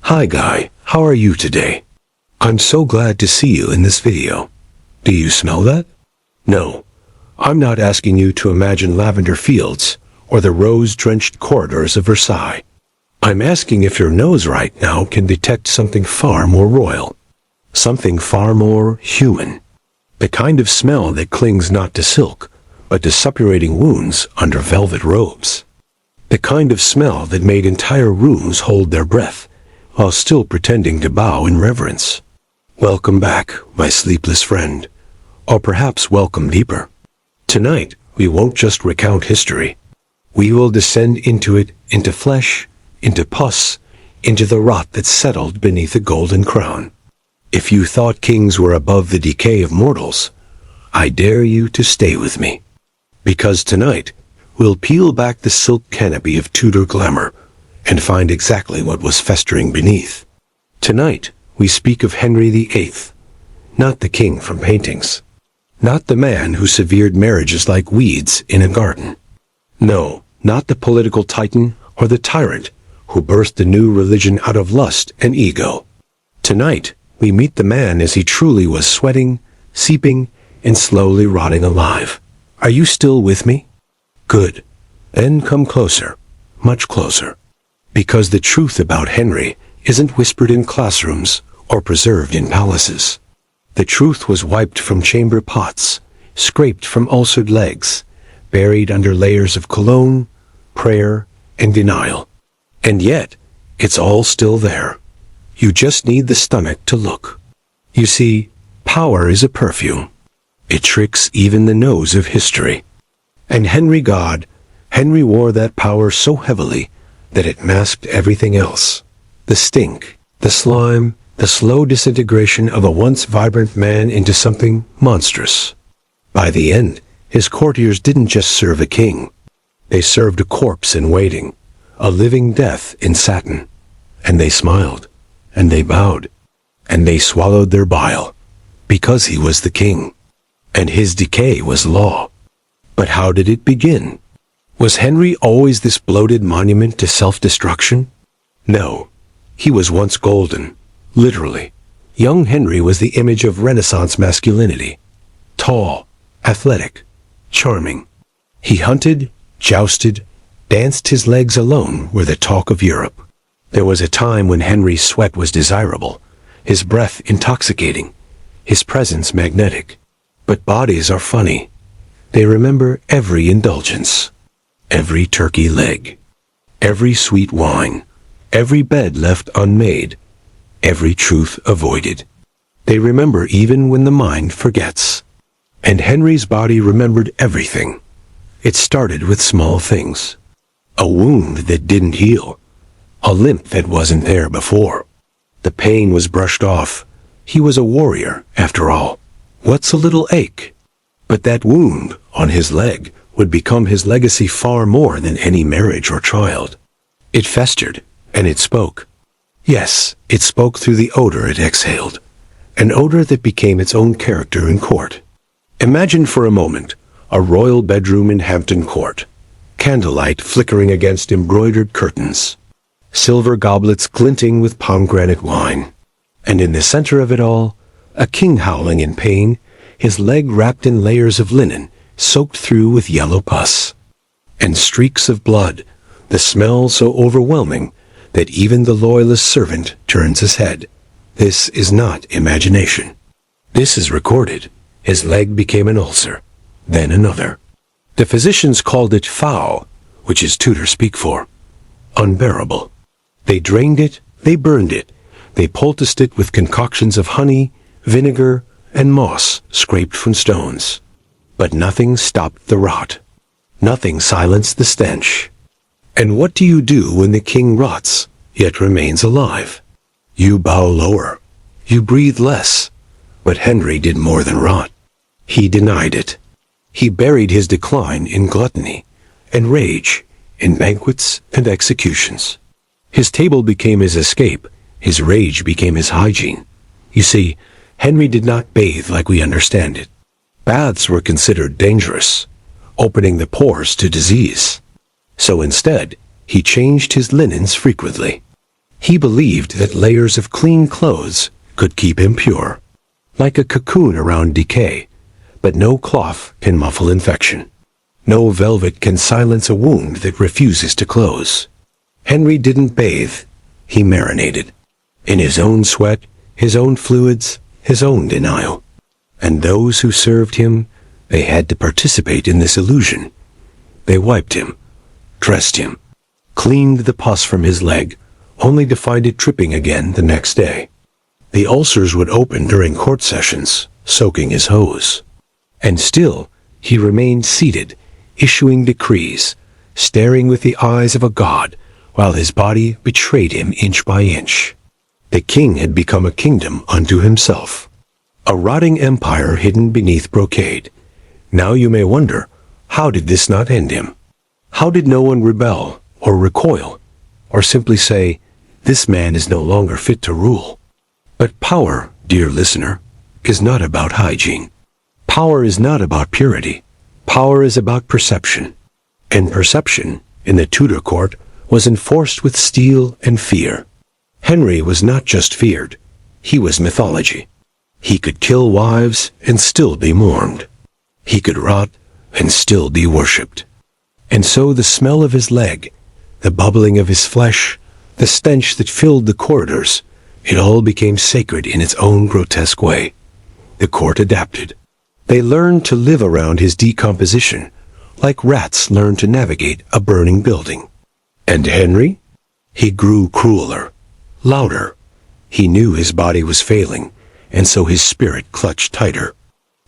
Hi Guy, how are you today? I'm so glad to see you in this video. Do you smell that? No, I'm not asking you to imagine lavender fields or the rose-drenched corridors of Versailles. I'm asking if your nose right now can detect something far more royal, something far more human. The kind of smell that clings not to silk, but to suppurating wounds under velvet robes. The kind of smell that made entire rooms hold their breath, while still pretending to bow in reverence. Welcome back, my sleepless friend. Or perhaps welcome deeper. Tonight, we won't just recount history. We will descend into it, into flesh, into pus, into the rot that settled beneath a golden crown. If you thought kings were above the decay of mortals, I dare you to stay with me. Because tonight, we'll peel back the silk canopy of Tudor glamour and find exactly what was festering beneath. Tonight, we speak of Henry VIII, not the king from paintings, not the man who severed marriages like weeds in a garden. No, not the political titan or the tyrant who birthed a new religion out of lust and ego. Tonight, we meet the man as he truly was, sweating, seeping, and slowly rotting alive. Are you still with me? Good. Then come closer, much closer. Because the truth about Henry isn't whispered in classrooms or preserved in palaces. The truth was wiped from chamber pots, scraped from ulcered legs, buried under layers of cologne, prayer, and denial. And yet, it's all still there. You just need the stomach to look. You see, power is a perfume. It tricks even the nose of history. And Henry wore that power so heavily that it masked everything else. The stink, the slime, the slow disintegration of a once vibrant man into something monstrous. By the end, his courtiers didn't just serve a king. They served a corpse in waiting, a living death in satin. And they smiled, and they bowed, and they swallowed their bile, because he was the king, and his decay was law. But how did it begin? Was Henry always this bloated monument to self-destruction? No, he was once golden, literally. Young Henry was the image of Renaissance masculinity. Tall, athletic, charming. He hunted, jousted, danced. His legs alone were the talk of Europe. There was a time when Henry's sweat was desirable, his breath intoxicating, his presence magnetic. But bodies are funny. They remember every indulgence, every turkey leg, every sweet wine, every bed left unmade, every truth avoided. They remember even when the mind forgets. And Henry's body remembered everything. It started with small things. A wound that didn't heal. A limp that wasn't there before. The pain was brushed off. He was a warrior, after all. What's a little ache? But that wound on his leg would become his legacy far more than any marriage or child. It festered, and it spoke. Yes, it spoke through the odor it exhaled. An odor that became its own character in court. Imagine for a moment a royal bedroom in Hampton Court. Candlelight flickering against embroidered curtains. Silver goblets glinting with pomegranate wine. And in the center of it all, a king howling in pain, his leg wrapped in layers of linen, soaked through with yellow pus. And streaks of blood, the smell so overwhelming that even the loyalist servant turns his head. This is not imagination. This is recorded. His leg became an ulcer, then another. The physicians called it foul, which is Tudor speak for unbearable. They drained it, they burned it, they poulticed it with concoctions of honey, vinegar, and moss scraped from stones. But nothing stopped the rot. Nothing silenced the stench. And what do you do when the king rots, yet remains alive? You bow lower. You breathe less. But Henry did more than rot. He denied it. He buried his decline in gluttony and rage, in banquets and executions. His table became his escape. His rage became his hygiene. You see, Henry did not bathe like we understand it. Baths were considered dangerous, opening the pores to disease. So instead, he changed his linens frequently. He believed that layers of clean clothes could keep him pure, like a cocoon around decay, but no cloth can muffle infection. No velvet can silence a wound that refuses to close. Henry didn't bathe, he marinated. In his own sweat, his own fluids, his own denial. And those who served him, they had to participate in this illusion. They wiped him, dressed him, cleaned the pus from his leg, only to find it dripping again the next day. The ulcers would open during court sessions, soaking his hose. And still, he remained seated, issuing decrees, staring with the eyes of a god, while his body betrayed him inch by inch. The king had become a kingdom unto himself, a rotting empire hidden beneath brocade. Now you may wonder, how did this not end him? How did no one rebel, or recoil, or simply say, this man is no longer fit to rule? But power, dear listener, is not about hygiene. Power is not about purity. Power is about perception. And perception, in the Tudor court, was enforced with steel and fear. Henry was not just feared, he was mythology. He could kill wives and still be mourned. He could rot and still be worshipped. And so the smell of his leg, the bubbling of his flesh, the stench that filled the corridors, it all became sacred in its own grotesque way. The court adapted. They learned to live around his decomposition, like rats learn to navigate a burning building. And Henry? He grew crueler, louder. He knew his body was failing, and so his spirit clutched tighter.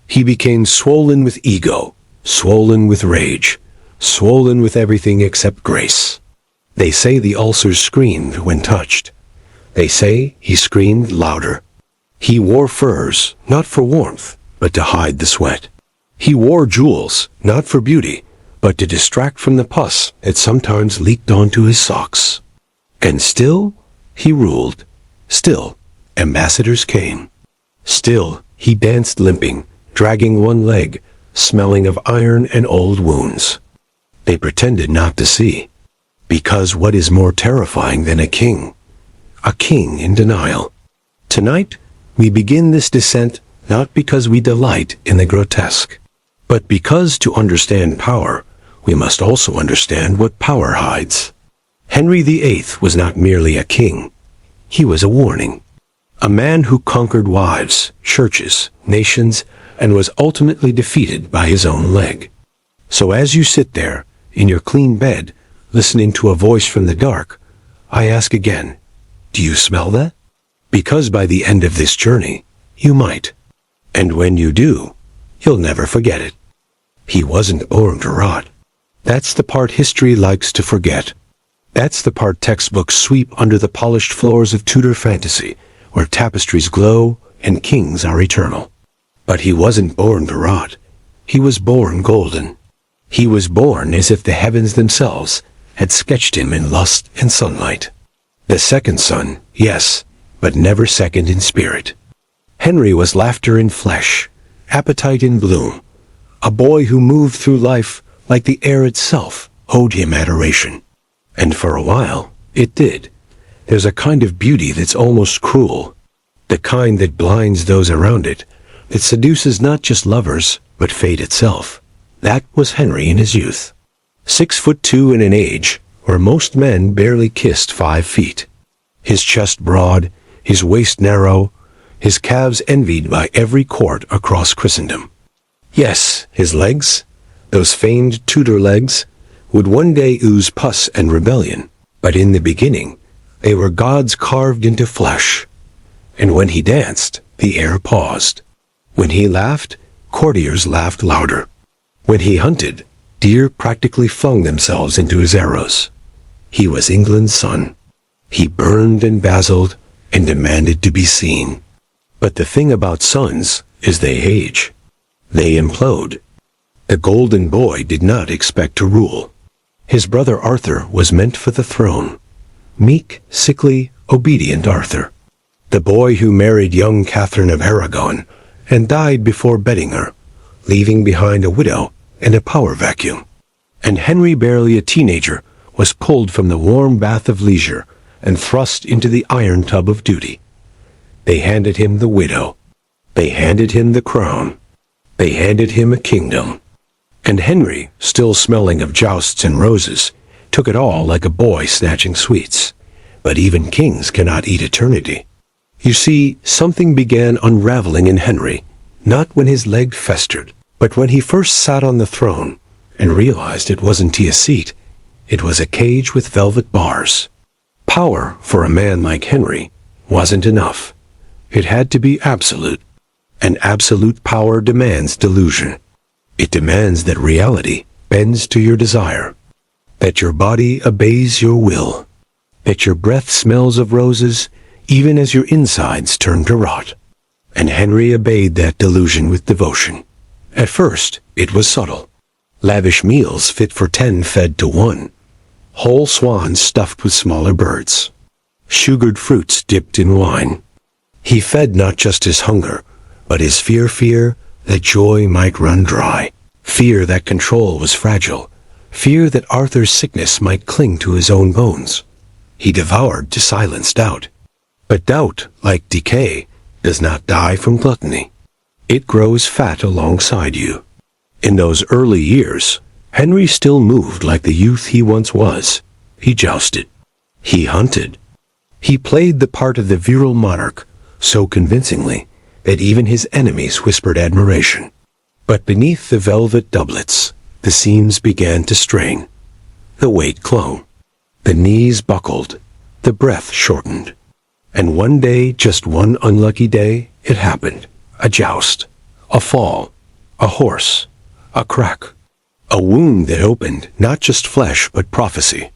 He became swollen with ego, swollen with rage, swollen with everything except grace. They say the ulcers screamed when touched. They say he screamed louder. He wore furs, not for warmth, but to hide the sweat. He wore jewels, not for beauty, but to distract from the pus that sometimes leaked onto his socks. And still, he ruled. Still, ambassadors came. Still, he danced limping, dragging one leg, smelling of iron and old wounds. They pretended not to see. Because what is more terrifying than a king? A king in denial. Tonight, we begin this descent not because we delight in the grotesque, but because to understand power, we must also understand what power hides. Henry VIII was not merely a king. He was a warning. A man who conquered wives, churches, nations, and was ultimately defeated by his own leg. So as you sit there, in your clean bed, listening to a voice from the dark, I ask again, do you smell that? Because by the end of this journey, you might. And when you do, you'll never forget it. He wasn't born to rot. That's the part history likes to forget. That's the part textbooks sweep under the polished floors of Tudor fantasy, where tapestries glow and kings are eternal. But he wasn't born to rot. He was born golden. He was born as if the heavens themselves had sketched him in lust and sunlight. The second son, yes, but never second in spirit. Henry was laughter in flesh, appetite in bloom. A boy who moved through life like the air itself owed him adoration. And for a while, it did. There's a kind of beauty that's almost cruel, the kind that blinds those around it, that seduces not just lovers, but fate itself. That was Henry in his youth. 6'2" in an age where most men barely kissed 5 feet. His chest broad, his waist narrow, his calves envied by every court across Christendom. Yes, his legs, those famed Tudor legs, would one day ooze pus and rebellion, but in the beginning, they were gods carved into flesh. And when he danced, the air paused. When he laughed, courtiers laughed louder. When he hunted, deer practically flung themselves into his arrows. He was England's son. He burned and dazzled and demanded to be seen. But the thing about sons is they age. They implode. The golden boy did not expect to rule. His brother Arthur was meant for the throne. Meek, sickly, obedient Arthur. The boy who married young Catherine of Aragon and died before bedding her, leaving behind a widow and a power vacuum. And Henry, barely a teenager, was pulled from the warm bath of leisure and thrust into the iron tub of duty. They handed him the widow. They handed him the crown. They handed him a kingdom. And Henry, still smelling of jousts and roses, took it all like a boy snatching sweets. But even kings cannot eat eternity. You see, something began unraveling in Henry, not when his leg festered, but when he first sat on the throne and realized it wasn't a seat, it was a cage with velvet bars. Power, for a man like Henry, wasn't enough. It had to be absolute. And absolute power demands delusion. It demands that reality bends to your desire, that your body obeys your will, that your breath smells of roses even as your insides turn to rot. And Henry obeyed that delusion with devotion. At first, it was subtle. Lavish meals fit for 10 fed to 1. Whole swans stuffed with smaller birds. Sugared fruits dipped in wine. He fed not just his hunger, but his fear that joy might run dry. Fear that control was fragile. Fear that Arthur's sickness might cling to his own bones. He devoured to silence doubt. But doubt, like decay, does not die from gluttony. It grows fat alongside you. In those early years, Henry still moved like the youth he once was. He jousted. He hunted. He played the part of the virile monarch so convincingly that even his enemies whispered admiration. But beneath the velvet doublets, the seams began to strain. The weight clung. The knees buckled. The breath shortened. And one day, just one unlucky day, it happened. A joust. A fall. A horse. A crack. A wound that opened not just flesh but prophecy.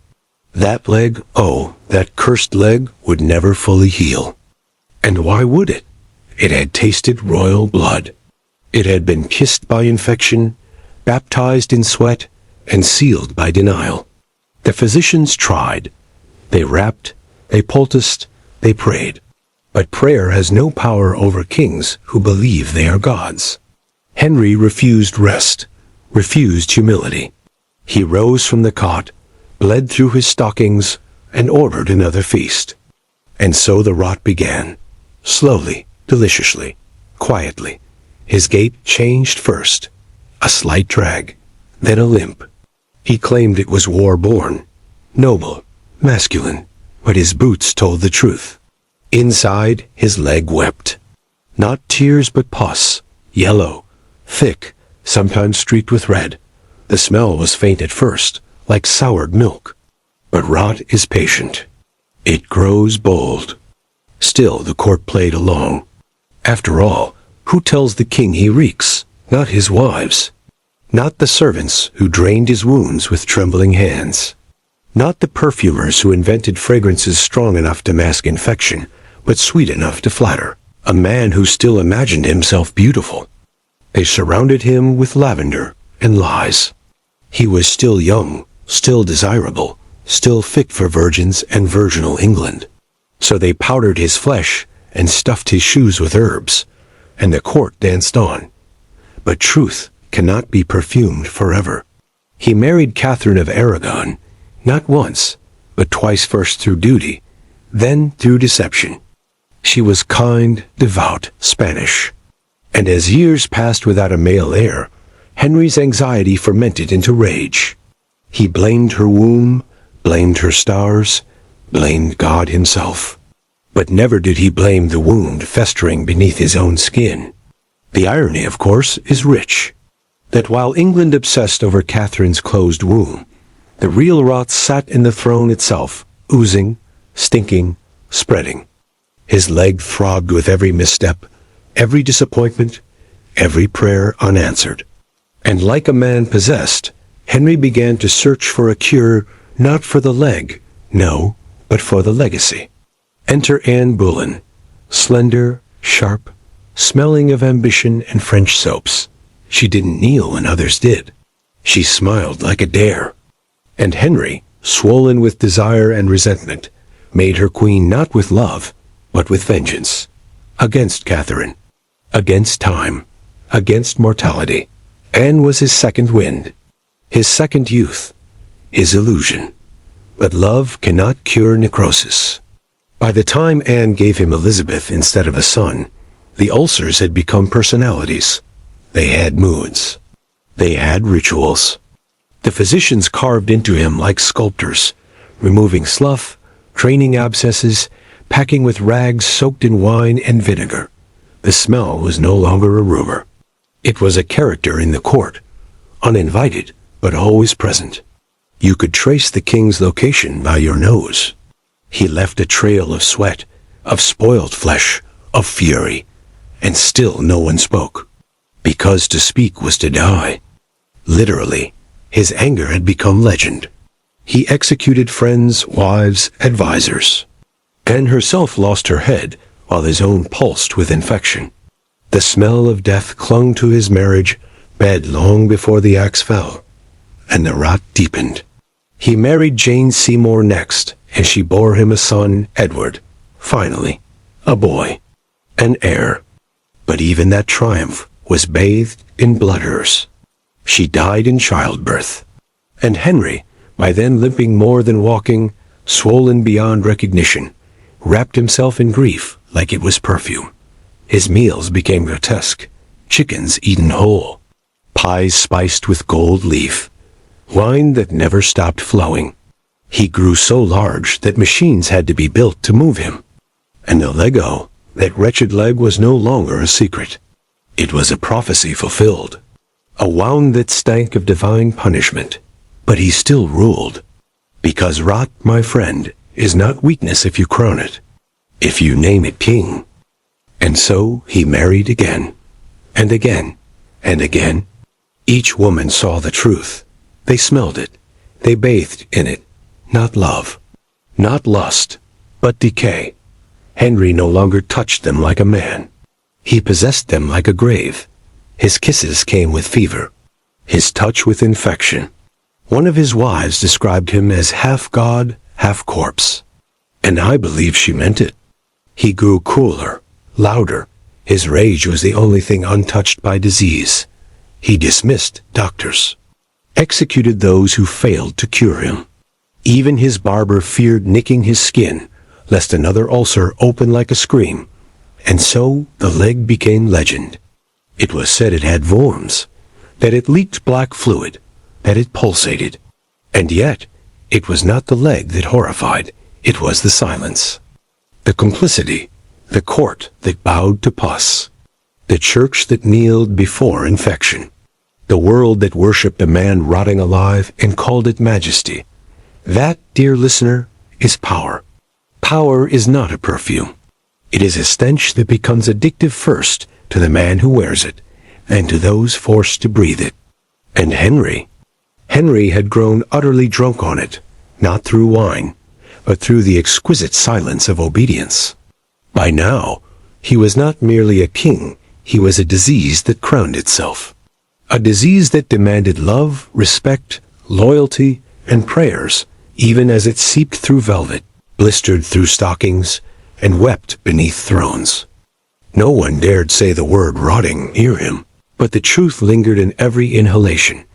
That leg, oh, that cursed leg, would never fully heal. And why would it? It had tasted royal blood. It had been kissed by infection, baptized in sweat, and sealed by denial. The physicians tried. They rapped, they poulticed, they prayed. But prayer has no power over kings who believe they are gods. Henry refused rest, refused humility. He rose from the cot, bled through his stockings, and ordered another feast. And so the rot began. Slowly, deliciously, quietly. His gait changed first. A slight drag, then a limp. He claimed it was war-born, noble, masculine, but his boots told the truth. Inside, his leg wept. Not tears but pus, yellow, thick, sometimes streaked with red. The smell was faint at first, like soured milk. But rot is patient. It grows bold. Still the court played along. After all, who tells the king he reeks? Not his wives. Not the servants who drained his wounds with trembling hands. Not the perfumers who invented fragrances strong enough to mask infection, but sweet enough to flatter. A man who still imagined himself beautiful. They surrounded him with lavender and lies. He was still young, still desirable, still fit for virgins and virginal England. So they powdered his flesh and stuffed his shoes with herbs, and the court danced on. But truth cannot be perfumed forever. He married Catherine of Aragon, not once, but twice, first through duty, then through deception. She was kind, devout, Spanish. And as years passed without a male heir, Henry's anxiety fermented into rage. He blamed her womb, blamed her stars, blamed God himself. But never did he blame the wound festering beneath his own skin. The irony, of course, is rich. That while England obsessed over Catherine's closed womb, the real rot sat in the throne itself, oozing, stinking, spreading. His leg throbbed with every misstep, every disappointment, every prayer unanswered. And like a man possessed, Henry began to search for a cure, not for the leg, no, but for the legacy. Enter Anne Boleyn, slender, sharp, smelling of ambition and French soaps. She didn't kneel when others did. She smiled like a dare. And Henry, swollen with desire and resentment, made her queen not with love, but with vengeance. Against Catherine. Against time. Against mortality. Anne was his second wind. His second youth. His illusion. But love cannot cure necrosis. By the time Anne gave him Elizabeth instead of a son, the ulcers had become personalities. They had moods. They had rituals. The physicians carved into him like sculptors, removing slough, draining abscesses, packing with rags soaked in wine and vinegar. The smell was no longer a rumor. It was a character in the court, uninvited, but always present. You could trace the king's location by your nose. He left a trail of sweat, of spoiled flesh, of fury, and still no one spoke, because to speak was to die. Literally, his anger had become legend. He executed friends, wives, advisors. Anne herself lost her head, while his own pulsed with infection. The smell of death clung to his marriage bed long before the axe fell, and the rot deepened. He married Jane Seymour next, and she bore him a son, Edward. Finally, a boy, an heir. But even that triumph was bathed in blood-hearse. She died in childbirth. And Henry, by then limping more than walking, swollen beyond recognition, wrapped himself in grief like it was perfume. His meals became grotesque, chickens eaten whole, pies spiced with gold leaf, wine that never stopped flowing. He grew so large that machines had to be built to move him. And the Lego, that wretched leg, was no longer a secret. It was a prophecy fulfilled, a wound that stank of divine punishment. But he still ruled, because rot, my friend, is not weakness if you crown it, if you name it king. And so he married again, and again, and again. Each woman saw the truth. They smelled it. They bathed in it. Not love, not lust, but decay. Henry no longer touched them like a man. He possessed them like a grave. His kisses came with fever, his touch with infection. One of his wives described him as half god, half corpse. And I believe she meant it. He grew crueler, louder. His rage was the only thing untouched by disease. He dismissed doctors, executed those who failed to cure him. Even his barber feared nicking his skin, lest another ulcer open like a scream. And so the leg became legend. It was said it had worms, that it leaked black fluid, that it pulsated. And yet, it was not the leg that horrified, it was the silence. The complicity, the court that bowed to pus, the church that kneeled before infection, the world that worshipped a man rotting alive and called it majesty. That, dear listener, is power. Power is not a perfume. It is a stench that becomes addictive first to the man who wears it, and to those forced to breathe it. And Henry had grown utterly drunk on it, not through wine, but through the exquisite silence of obedience. By now, he was not merely a king, he was a disease that crowned itself. A disease that demanded love, respect, loyalty, and prayers, even as it seeped through velvet, blistered through stockings, and wept beneath thrones. No one dared say the word rotting near him, but the truth lingered in every inhalation,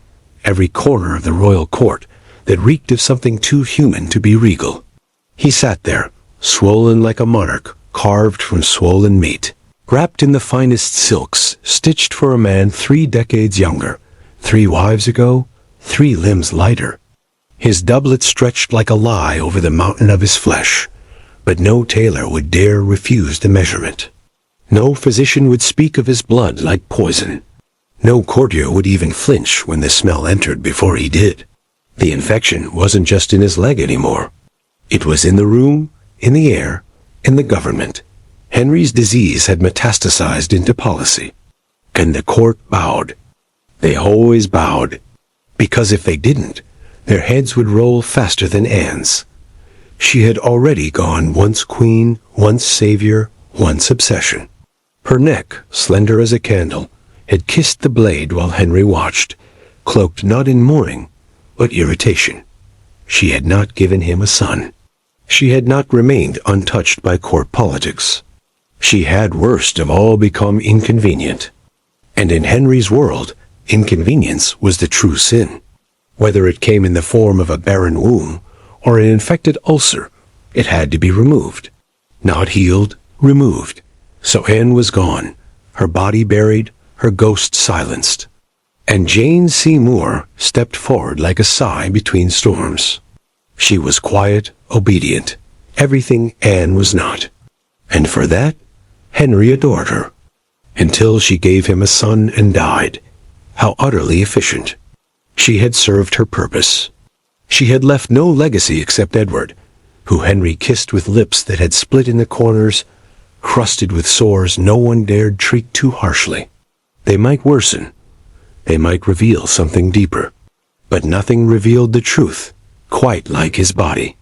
every corner of the royal court that reeked of something too human to be regal. He sat there, swollen like a monarch, carved from swollen meat, wrapped in the finest silks, stitched for a man 3 decades younger, 3 wives ago, 3 limbs lighter. His doublet stretched like a lie over the mountain of his flesh, but no tailor would dare refuse the measurement. No physician would speak of his blood like poison. No courtier would even flinch when the smell entered before he did. The infection wasn't just in his leg anymore. It was in the room, in the air, in the government. Henry's disease had metastasized into policy. And the court bowed. They always bowed, because if they didn't, their heads would roll faster than Anne's. She had already gone once queen, once savior, once obsession. Her neck, slender as a candle, had kissed the blade while Henry watched, cloaked not in mourning, but irritation. She had not given him a son. She had not remained untouched by court politics. She had, worst of all, become inconvenient. And in Henry's world, inconvenience was the true sin. Whether it came in the form of a barren womb, or an infected ulcer. It had to be removed. Not healed, removed. So Anne was gone, her body buried, her ghost silenced. And Jane Seymour stepped forward like a sigh between storms. She was quiet, obedient, everything Anne was not. And for that, Henry adored her. Until she gave him a son and died. How utterly efficient. She had served her purpose. She had left no legacy except Edward, who Henry kissed with lips that had split in the corners, crusted with sores no one dared treat too harshly. They might worsen. They might reveal something deeper. But nothing revealed the truth, quite like his body.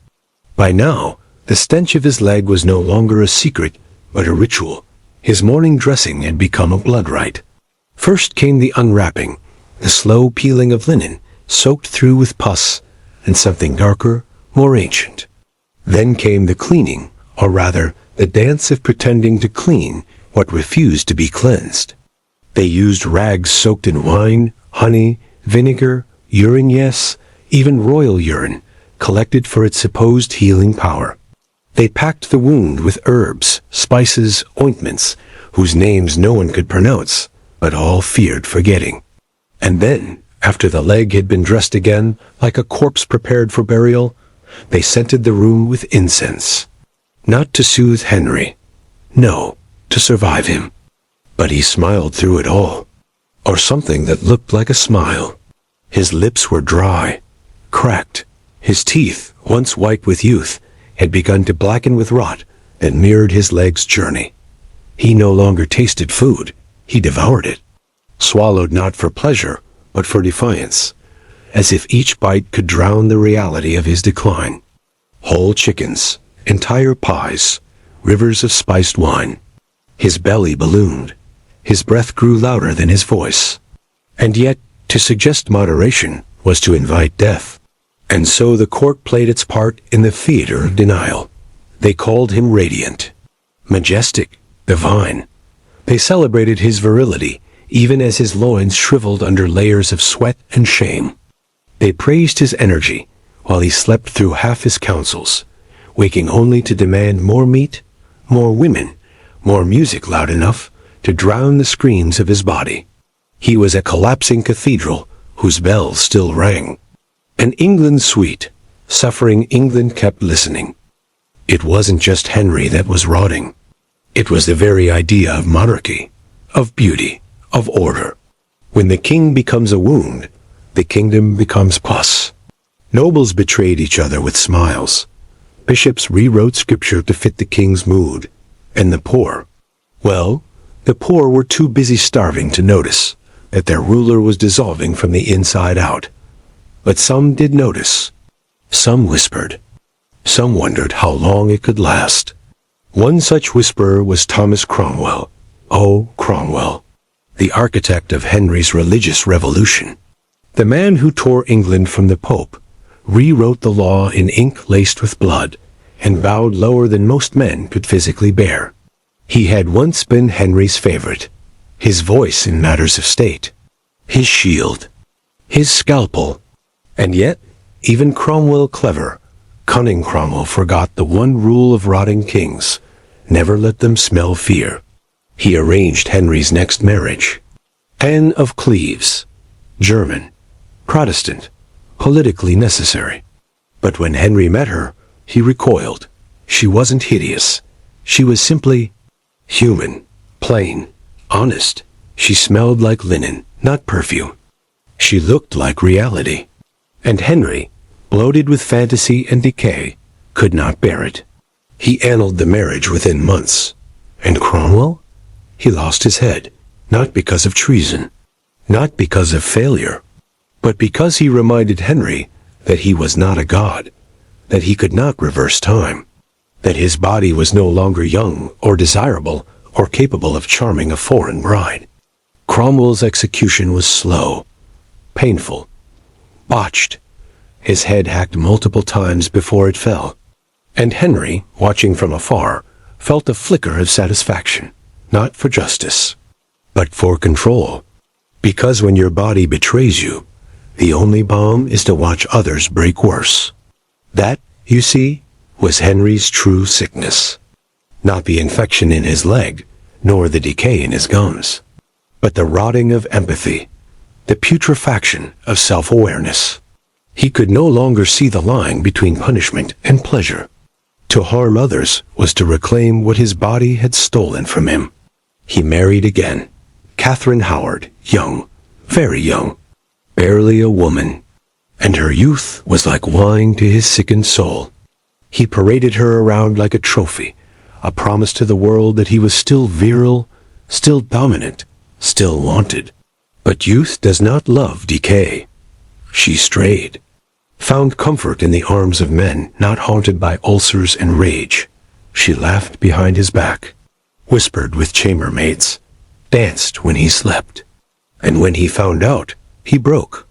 By now, the stench of his leg was no longer a secret, but a ritual. His morning dressing had become a blood rite. First came the unwrapping, the slow peeling of linen, soaked through with pus, and something darker, more ancient. Then came the cleaning, or rather, the dance of pretending to clean what refused to be cleansed. They used rags soaked in wine, honey, vinegar, urine, yes, even royal urine, collected for its supposed healing power. They packed the wound with herbs, spices, ointments, whose names no one could pronounce, but all feared forgetting. And then, after the leg had been dressed again, like a corpse prepared for burial, they scented the room with incense. Not to soothe Henry. No, to survive him. But he smiled through it all. Or something that looked like a smile. His lips were dry, cracked. His teeth, once white with youth, had begun to blacken with rot that mirrored his leg's journey. He no longer tasted food. He devoured it. Swallowed not for pleasure, but for defiance, as if each bite could drown the reality of his decline. Whole chickens, entire pies, rivers of spiced wine. His belly ballooned. His breath grew louder than his voice. And yet, to suggest moderation was to invite death. And so the court played its part in the theater of denial. They called him radiant, majestic, divine. They celebrated his virility, even as his loins shriveled under layers of sweat and shame. They praised his energy, while he slept through half his councils, waking only to demand more meat, more women, more music loud enough to drown the screams of his body. He was a collapsing cathedral whose bells still rang. An England suite, suffering England kept listening. It wasn't just Henry that was rotting. It was the very idea of monarchy, of beauty, of order. When the king becomes a wound, the kingdom becomes pus. Nobles betrayed each other with smiles. Bishops rewrote scripture to fit the king's mood. And the poor, well, the poor were too busy starving to notice that their ruler was dissolving from the inside out. But some did notice. Some whispered. Some wondered how long it could last. One such whisperer was Thomas Cromwell. Oh, Cromwell, the architect of Henry's religious revolution. The man who tore England from the Pope, rewrote the law in ink laced with blood, and bowed lower than most men could physically bear. He had once been Henry's favorite, his voice in matters of state, his shield, his scalpel. And yet, even Cromwell clever, cunning Cromwell forgot the one rule of rotting kings: never let them smell fear. He arranged Henry's next marriage. Anne of Cleves, German, Protestant, politically necessary. But when Henry met her, he recoiled. She wasn't hideous. She was simply human, plain, honest. She smelled like linen, not perfume. She looked like reality. And Henry, bloated with fantasy and decay, could not bear it. He annulled the marriage within months. And Cromwell? He lost his head, not because of treason, not because of failure, but because he reminded Henry that he was not a god, that he could not reverse time, that his body was no longer young or desirable or capable of charming a foreign bride. Cromwell's execution was slow, painful, botched, his head hacked multiple times before it fell. And Henry, watching from afar, felt a flicker of satisfaction, not for justice, but for control. Because when your body betrays you, the only balm is to watch others break worse. That you see, was Henry's true sickness. Not the infection in his leg, nor the decay in his gums, but the rotting of empathy, the putrefaction of self-awareness. He could no longer see the line between punishment and pleasure. To harm others was to reclaim what his body had stolen from him. He married again, Catherine Howard, young, very young, barely a woman, and her youth was like wine to his sickened soul. He paraded her around like a trophy, a promise to the world that he was still virile, still dominant, still wanted. But youth does not love decay. She strayed, found comfort in the arms of men not haunted by ulcers and rage. She laughed behind his back, whispered with chambermaids, danced when he slept. And when he found out, he broke.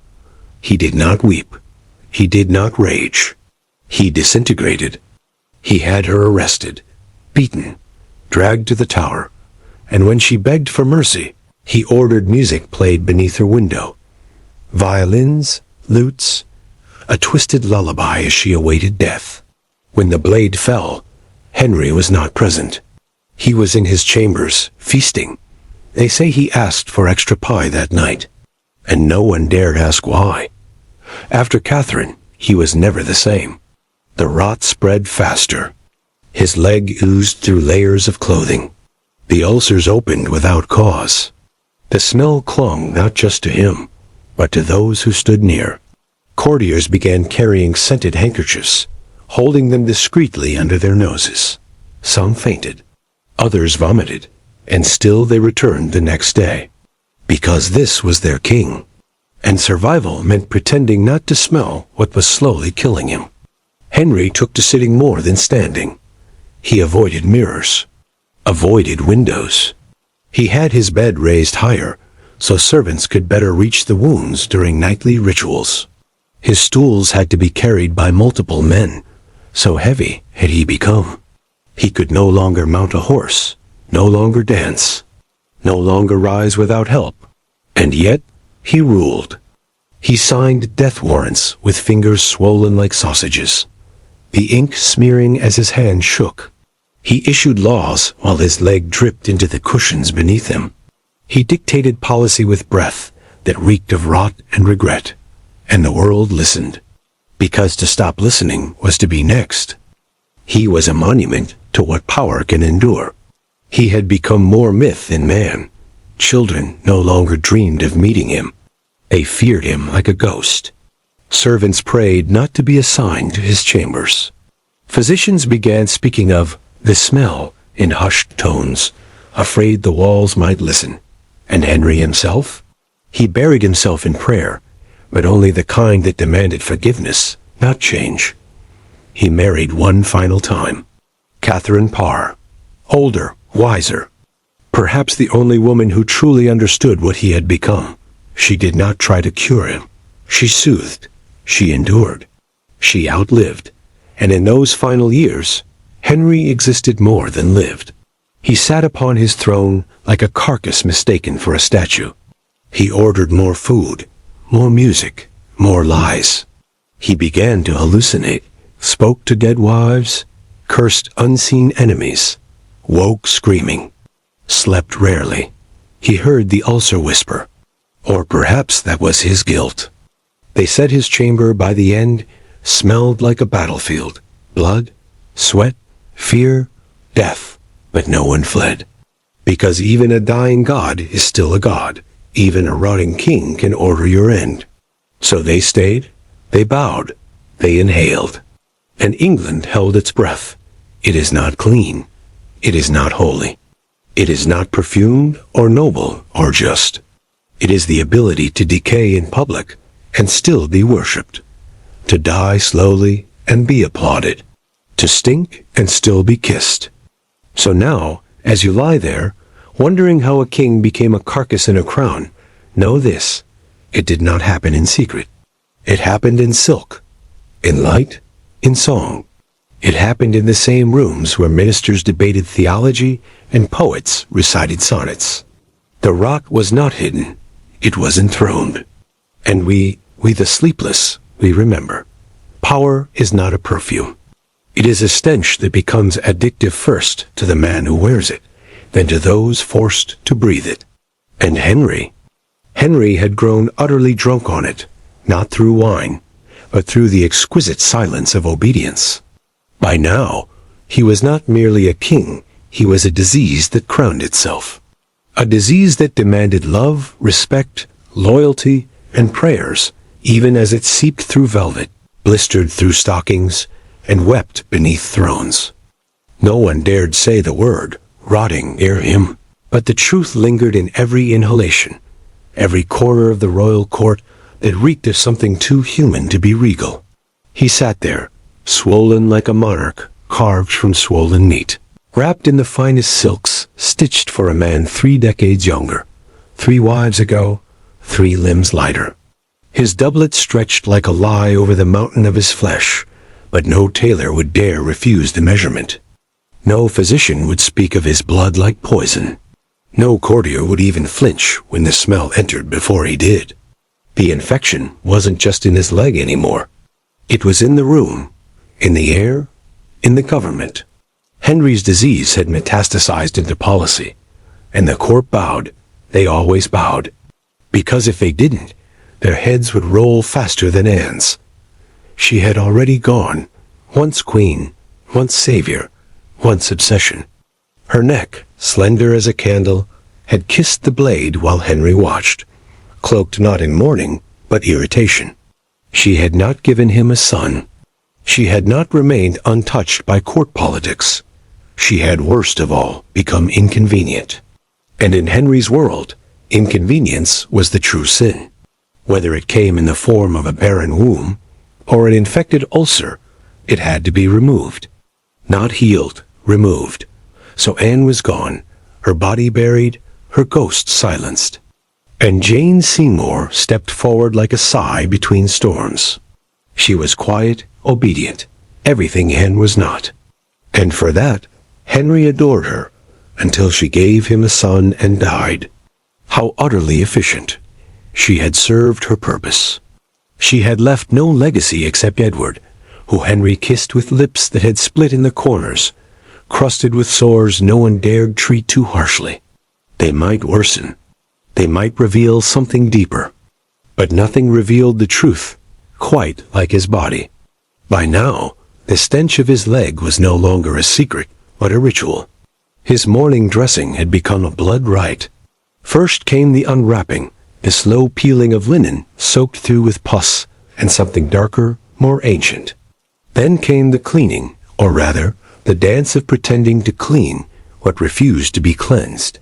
He did not weep. He did not rage. He disintegrated. He had her arrested, beaten, dragged to the tower, and when she begged for mercy, he ordered music played beneath her window. Violins, lutes, a twisted lullaby as she awaited death. When the blade fell, Henry was not present. He was in his chambers, feasting. They say he asked for extra pie that night, and no one dared ask why. After Catherine, he was never the same. The rot spread faster. His leg oozed through layers of clothing. The ulcers opened without cause. The smell clung not just to him, but to those who stood near. Courtiers began carrying scented handkerchiefs, holding them discreetly under their noses. Some fainted. Others vomited, and still they returned the next day. Because this was their king, and survival meant pretending not to smell what was slowly killing him. Henry took to sitting more than standing. He avoided mirrors, avoided windows. He had his bed raised higher, so servants could better reach the wounds during nightly rituals. His stools had to be carried by multiple men, so heavy had he become. He could no longer mount a horse, no longer dance, no longer rise without help. And yet, he ruled. He signed death warrants with fingers swollen like sausages, the ink smearing as his hand shook. He issued laws while his leg dripped into the cushions beneath him. He dictated policy with breath that reeked of rot and regret, and the world listened, because to stop listening was to be next. He was a monument to what power can endure. He had become more myth than man. Children no longer dreamed of meeting him. They feared him like a ghost. Servants prayed not to be assigned to his chambers. Physicians began speaking of the smell in hushed tones, afraid the walls might listen. And Henry himself? He buried himself in prayer, but only the kind that demanded forgiveness, not change. He married one final time. Catherine Parr, older, wiser, perhaps the only woman who truly understood what he had become. She did not try to cure him. She soothed. She endured. She outlived. And in those final years, Henry existed more than lived. He sat upon his throne like a carcass mistaken for a statue. He ordered more food, more music, more lies. He began to hallucinate, spoke to dead wives, cursed unseen enemies, woke screaming, slept rarely. He heard the ulcer whisper, or perhaps that was his guilt. They said his chamber by the end smelled like a battlefield, blood, sweat, fear, death, but no one fled. Because even a dying god is still a god. Even a rotting king can order your end. So they stayed, they bowed, they inhaled. And England held its breath. It is not clean. It is not holy. It is not perfumed or noble or just. It is the ability to decay in public and still be worshipped, to die slowly and be applauded, to stink and still be kissed. So now, as you lie there, wondering how a king became a carcass in a crown, know this: it did not happen in secret. It happened in silk, in light, in song. It happened in the same rooms where ministers debated theology and poets recited sonnets. The rot was not hidden, it was enthroned. And we the sleepless, we remember. Power is not a perfume. It is a stench that becomes addictive first to the man who wears it, then to those forced to breathe it. And Henry had grown utterly drunk on it, not through wine, but through the exquisite silence of obedience. By now, he was not merely a king, he was a disease that crowned itself. A disease that demanded love, respect, loyalty, and prayers, even as it seeped through velvet, blistered through stockings, and wept beneath thrones. No one dared say the word, rotting, near him, but the truth lingered in every inhalation, every corner of the royal court that reeked of something too human to be regal. He sat there, swollen like a monarch, carved from swollen meat, wrapped in the finest silks, stitched for a man 3 decades younger, 3 wives ago, 3 limbs lighter. His doublet stretched like a lie over the mountain of his flesh, but no tailor would dare refuse the measurement. No physician would speak of his blood like poison. No courtier would even flinch when the smell entered before he did. The infection wasn't just in his leg anymore. It was in the room, in the air, in the government. Henry's disease had metastasized into policy, and the court bowed. They always bowed. Because if they didn't, their heads would roll faster than Anne's. She had already gone, once queen, once savior, once obsession. Her neck, slender as a candle, had kissed the blade while Henry watched, cloaked not in mourning, but irritation. She had not given him a son. She had not remained untouched by court politics. She had, worst of all, become inconvenient. And in Henry's world, inconvenience was the true sin. Whether it came in the form of a barren womb, or an infected ulcer, it had to be removed. Not healed, removed. So Anne was gone, her body buried, her ghost silenced. And Jane Seymour stepped forward like a sigh between storms. She was quiet, obedient, everything Anne was not. And for that, Henry adored her, until she gave him a son and died. How utterly efficient. She had served her purpose. She had left no legacy except Edward, who Henry kissed with lips that had split in the corners, crusted with sores no one dared treat too harshly. They might worsen. They might reveal something deeper. But nothing revealed the truth, quite like his body. By now, the stench of his leg was no longer a secret, but a ritual. His morning dressing had become a blood rite. First came the unwrapping, the slow peeling of linen soaked through with pus and something darker, more ancient. Then came the cleaning, or rather, the dance of pretending to clean what refused to be cleansed.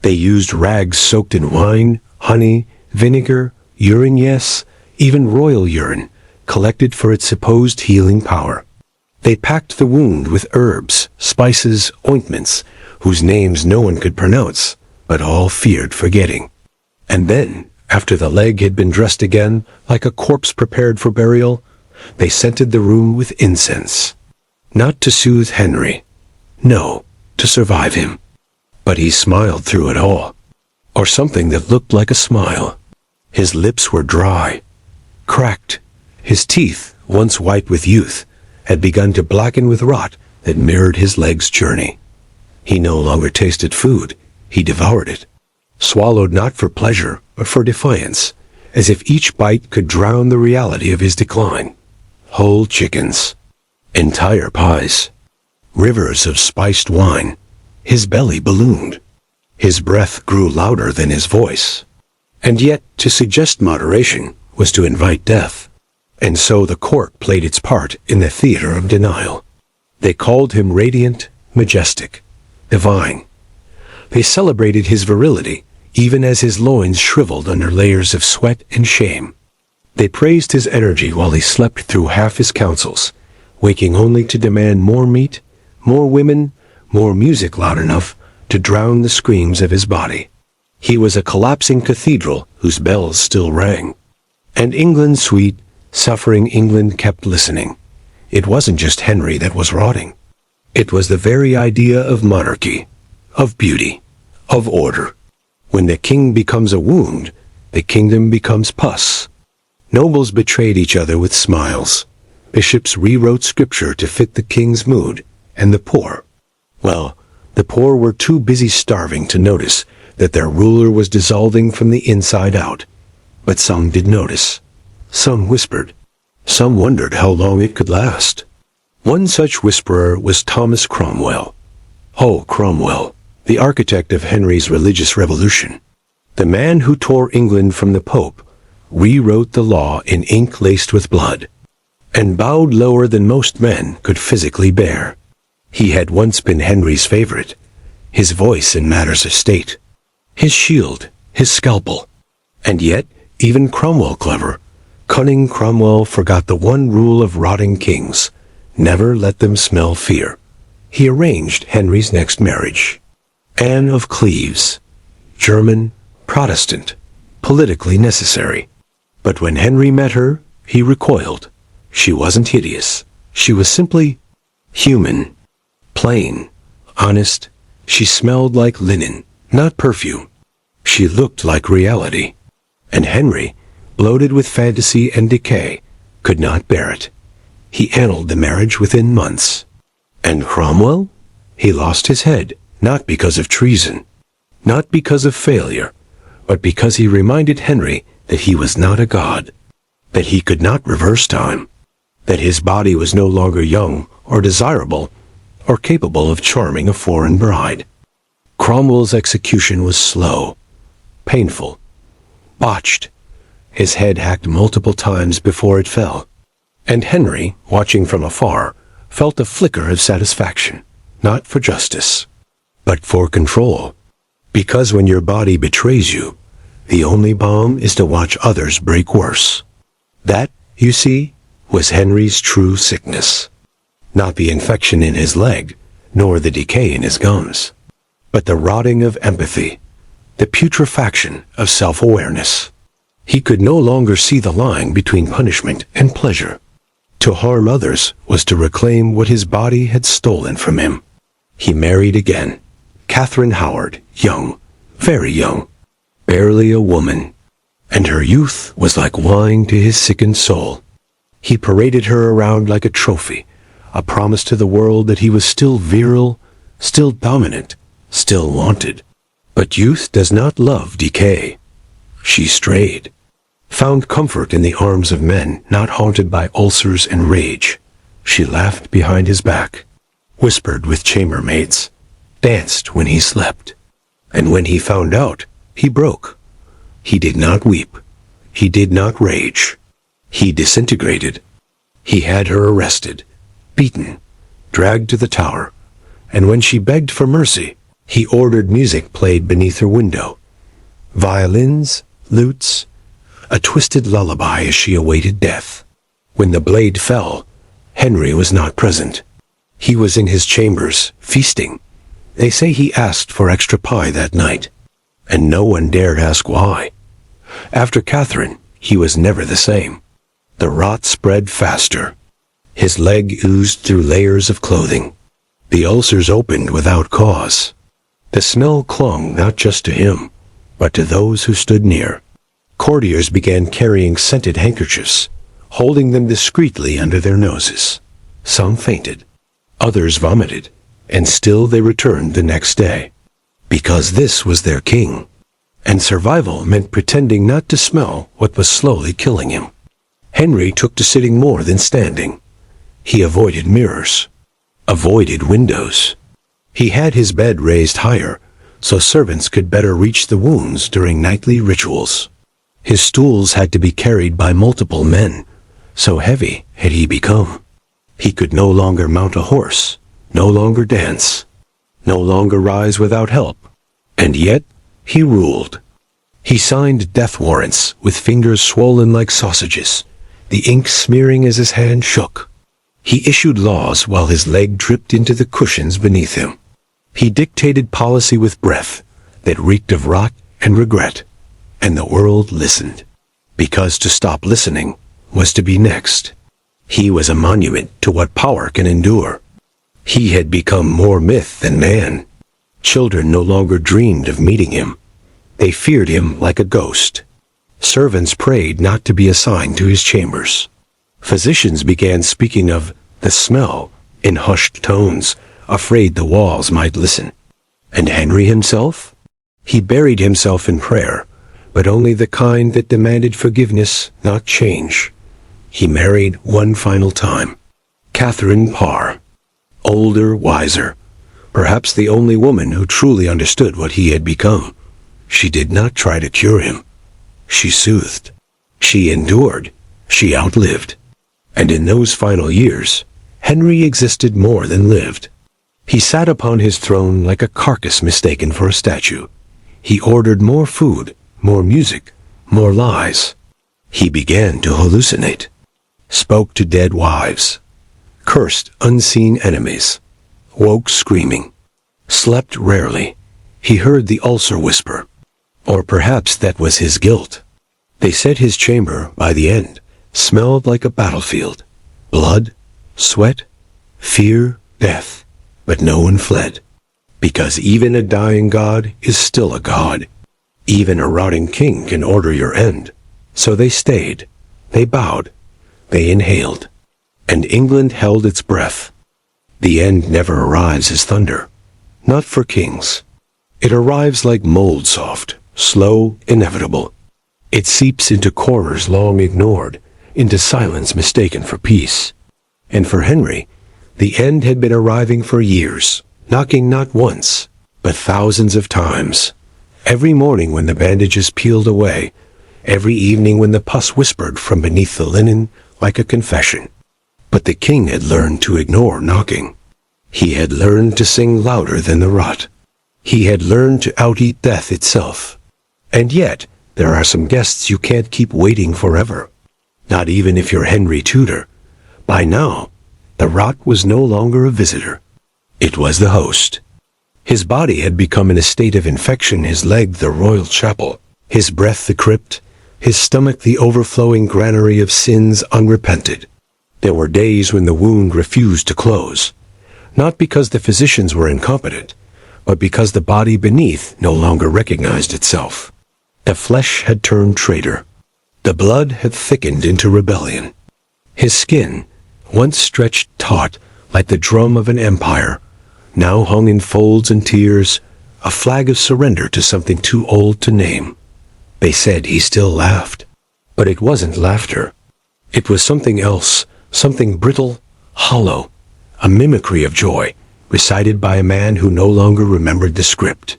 They used rags soaked in wine, honey, vinegar, urine, yes, even royal urine, collected for its supposed healing power. They packed the wound with herbs, spices, ointments, whose names no one could pronounce, but all feared forgetting. And then, after the leg had been dressed again, like a corpse prepared for burial, they scented the room with incense. Not to soothe Henry. No, to survive him. But he smiled through it all. Or something that looked like a smile. His lips were dry, cracked. His teeth, once white with youth, had begun to blacken with rot that mirrored his leg's journey. He no longer tasted food. He devoured it. Swallowed not for pleasure, but for defiance, as if each bite could drown the reality of his decline. Whole chickens. Entire pies. Rivers of spiced wine. His belly ballooned. His breath grew louder than his voice. And yet, to suggest moderation was to invite death. And so the court played its part in the theater of denial. They called him radiant, majestic, divine. They celebrated his virility, even as his loins shriveled under layers of sweat and shame. They praised his energy while he slept through half his councils, waking only to demand more meat, more women, more music loud enough to drown the screams of his body. He was a collapsing cathedral whose bells still rang. And England sweet, suffering England kept listening. It wasn't just Henry that was rotting. It was the very idea of monarchy, of beauty, of order. When the king becomes a wound, the kingdom becomes pus. Nobles betrayed each other with smiles. Bishops rewrote scripture to fit the king's mood, and the poor, well, the poor were too busy starving to notice that their ruler was dissolving from the inside out. But some did notice. Some whispered. Some wondered how long it could last. One such whisperer was Thomas Cromwell. Oh, Cromwell, the architect of Henry's religious revolution. The man who tore England from the Pope, rewrote the law in ink laced with blood, and bowed lower than most men could physically bear. He had once been Henry's favorite, his voice in matters of state, his shield, his scalpel. And yet, even Cromwell clever, cunning Cromwell forgot the one rule of rotting kings: never let them smell fear. He arranged Henry's next marriage. Anne of Cleves, German, Protestant, politically necessary. But when Henry met her, he recoiled. She wasn't hideous. She was simply human, plain, honest. She smelled like linen, not perfume. She looked like reality. And Henry, bloated with fantasy and decay, could not bear it. He annulled the marriage within months. And Cromwell? He lost his head, not because of treason, not because of failure, but because he reminded Henry that he was not a god, that he could not reverse time, that his body was no longer young or desirable or capable of charming a foreign bride. Cromwell's execution was slow, painful, botched, his head hacked multiple times before it fell. And Henry, watching from afar, felt a flicker of satisfaction, not for justice, but for control. Because when your body betrays you, the only balm is to watch others break worse. That, you see, was Henry's true sickness. Not the infection in his leg, nor the decay in his gums, but the rotting of empathy, the putrefaction of self-awareness. He could no longer see the line between punishment and pleasure. To harm others was to reclaim what his body had stolen from him. He married again. Catherine Howard, young, very young, barely a woman, and her youth was like wine to his sickened soul. He paraded her around like a trophy, a promise to the world that he was still virile, still dominant, still wanted. But youth does not love decay. She strayed, found comfort in the arms of men not haunted by ulcers and rage. She laughed behind his back, whispered with chambermaids, danced when he slept. And when he found out, he broke. He did not weep. He did not rage. He disintegrated. He had her arrested, beaten, dragged to the tower, and when she begged for mercy, he ordered music played beneath her window. Violins, lutes, a twisted lullaby as she awaited death. When the blade fell, Henry was not present. He was in his chambers, feasting. They say he asked for extra pie that night, and no one dared ask why. After Catherine, he was never the same. The rot spread faster. His leg oozed through layers of clothing. The ulcers opened without cause. The smell clung not just to him, but to those who stood near. Courtiers began carrying scented handkerchiefs, holding them discreetly under their noses. Some fainted. Others vomited, and still they returned the next day. Because this was their king, and survival meant pretending not to smell what was slowly killing him. Henry took to sitting more than standing. He avoided mirrors, avoided windows. He had his bed raised higher, so servants could better reach the wounds during nightly rituals. His stools had to be carried by multiple men, so heavy had he become. He could no longer mount a horse, no longer dance, no longer rise without help. And yet, he ruled. He signed death warrants with fingers swollen like sausages, the ink smearing as his hand shook. He issued laws while his leg dripped into the cushions beneath him. He dictated policy with breath that reeked of rot and regret, and the world listened, because to stop listening was to be next. He was a monument to what power can endure. He had become more myth than man. Children no longer dreamed of meeting him. They feared him like a ghost. Servants prayed not to be assigned to his chambers. Physicians began speaking of the smell in hushed tones, afraid the walls might listen. And Henry himself? He buried himself in prayer, but only the kind that demanded forgiveness, not change. He married one final time. Catherine Parr. Older, wiser. Perhaps the only woman who truly understood what he had become. She did not try to cure him. She soothed. She endured. She outlived. And in those final years, Henry existed more than lived. He sat upon his throne like a carcass mistaken for a statue. He ordered more food, more music, more lies. He began to hallucinate, spoke to dead wives, cursed unseen enemies, woke screaming, slept rarely. He heard the ulcer whisper, or perhaps that was his guilt. They said his chamber, by the end, smelled like a battlefield. Blood, sweat, fear, death. But no one fled, because even a dying god is still a god. Even a rotting king can order your end. So they stayed, they bowed, they inhaled, and England held its breath. The end never arrives as thunder, not for kings. It arrives like mold soft, slow, inevitable. It seeps into corners long ignored, into silence mistaken for peace. And for Henry, the end had been arriving for years, knocking not once, but thousands of times. Every morning when the bandages peeled away, every evening when the pus whispered from beneath the linen like a confession. But the king had learned to ignore knocking. He had learned to sing louder than the rot. He had learned to out-eat death itself. And yet, there are some guests you can't keep waiting forever. Not even if you're Henry Tudor. By now, the rot was no longer a visitor. It was the host. His body had become in a state of infection, his leg the royal chapel, his breath the crypt, his stomach the overflowing granary of sins unrepented. There were days when the wound refused to close, not because the physicians were incompetent, but because the body beneath no longer recognized itself. The flesh had turned traitor. The blood had thickened into rebellion. His skin, once stretched taut like the drum of an empire, now hung in folds and tears, a flag of surrender to something too old to name. They said he still laughed, but it wasn't laughter. It was something else, something brittle, hollow, a mimicry of joy, recited by a man who no longer remembered the script.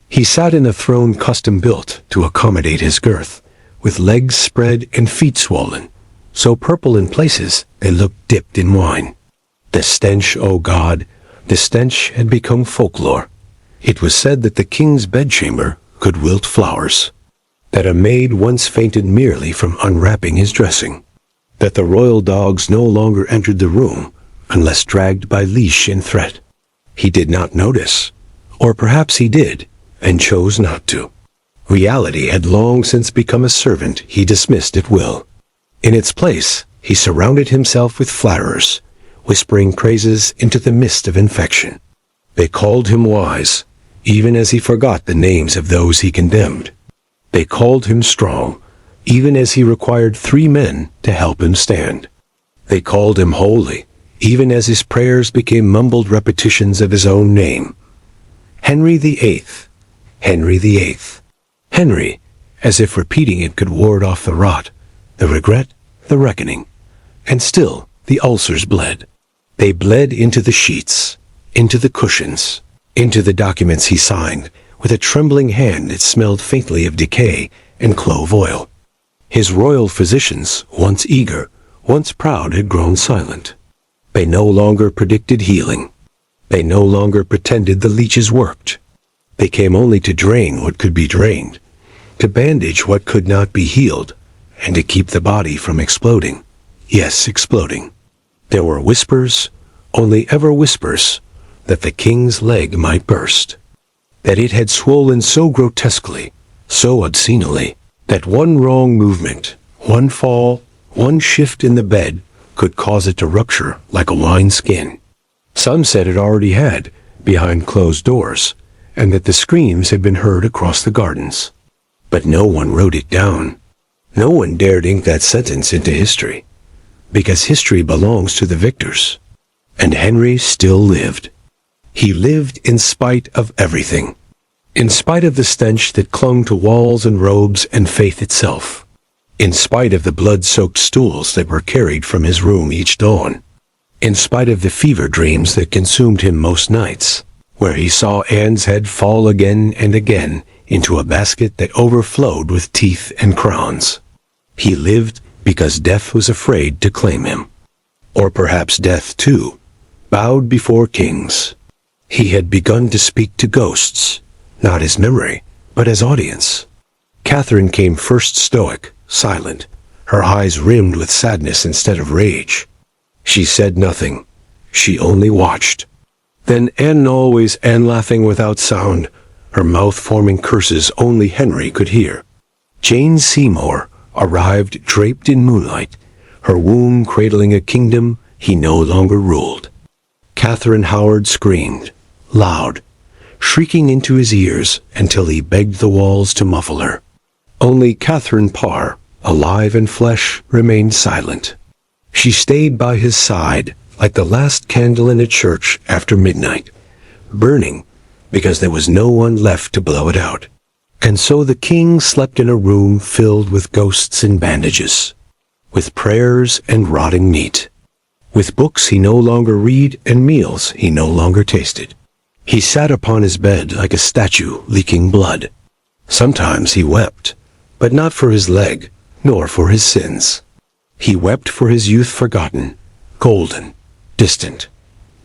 He sat in a throne custom-built to accommodate his girth, with legs spread and feet swollen, so purple in places they looked dipped in wine. The stench, oh God, the stench had become folklore. It was said that the king's bedchamber could wilt flowers, that a maid once fainted merely from unwrapping his dressing, that the royal dogs no longer entered the room unless dragged by leash and threat. He did not notice, or perhaps he did, and chose not to. Reality had long since become a servant he dismissed at will. In its place, he surrounded himself with flatterers, whispering praises into the mist of infection. They called him wise, even as he forgot the names of those he condemned. They called him strong, even as he required 3 men to help him stand. They called him holy, even as his prayers became mumbled repetitions of his own name. Henry VIII, Henry VIII. Henry, as if repeating it could ward off the rot, the regret, the reckoning. And still, the ulcers bled. They bled into the sheets, into the cushions, into the documents he signed, with a trembling hand that smelled faintly of decay and clove oil. His royal physicians, once eager, once proud, had grown silent. They no longer predicted healing. They no longer pretended the leeches worked. They came only to drain what could be drained, to bandage what could not be healed, and to keep the body from exploding. Yes, exploding. There were whispers, only ever whispers, that the king's leg might burst, that it had swollen so grotesquely, so obscenely, that one wrong movement, one fall, one shift in the bed could cause it to rupture like a wine skin. Some said it already had, behind closed doors, and that the screams had been heard across the gardens. But no one wrote it down. No one dared ink that sentence into history. because history belongs to the victors. And Henry still lived. He lived in spite of everything. In spite of the stench that clung to walls and robes and faith itself. In spite of the blood-soaked stools that were carried from his room each dawn. In spite of the fever dreams that consumed him most nights, where he saw Anne's head fall again and again into a basket that overflowed with teeth and crowns. He lived because death was afraid to claim him. Or perhaps death, too, bowed before kings. He had begun to speak to ghosts, not as memory, but as audience. Catherine came first, stoic, silent, her eyes rimmed with sadness instead of rage. She said nothing. She only watched. Then Anne, always Anne, laughing without sound, her mouth forming curses only Henry could hear. Jane Seymour arrived draped in moonlight, her womb cradling a kingdom he no longer ruled. Catherine Howard screamed, loud, shrieking into his ears until he begged the walls to muffle her. Only Catherine Parr, alive in flesh, remained silent. She stayed by his side like the last candle in a church after midnight, burning because there was no one left to blow it out. And so the king slept in a room filled with ghosts and bandages, with prayers and rotting meat, with books he no longer read and meals he no longer tasted. He sat upon his bed like a statue leaking blood. Sometimes he wept, but not for his leg, nor for his sins. He wept for his youth forgotten, golden, distant.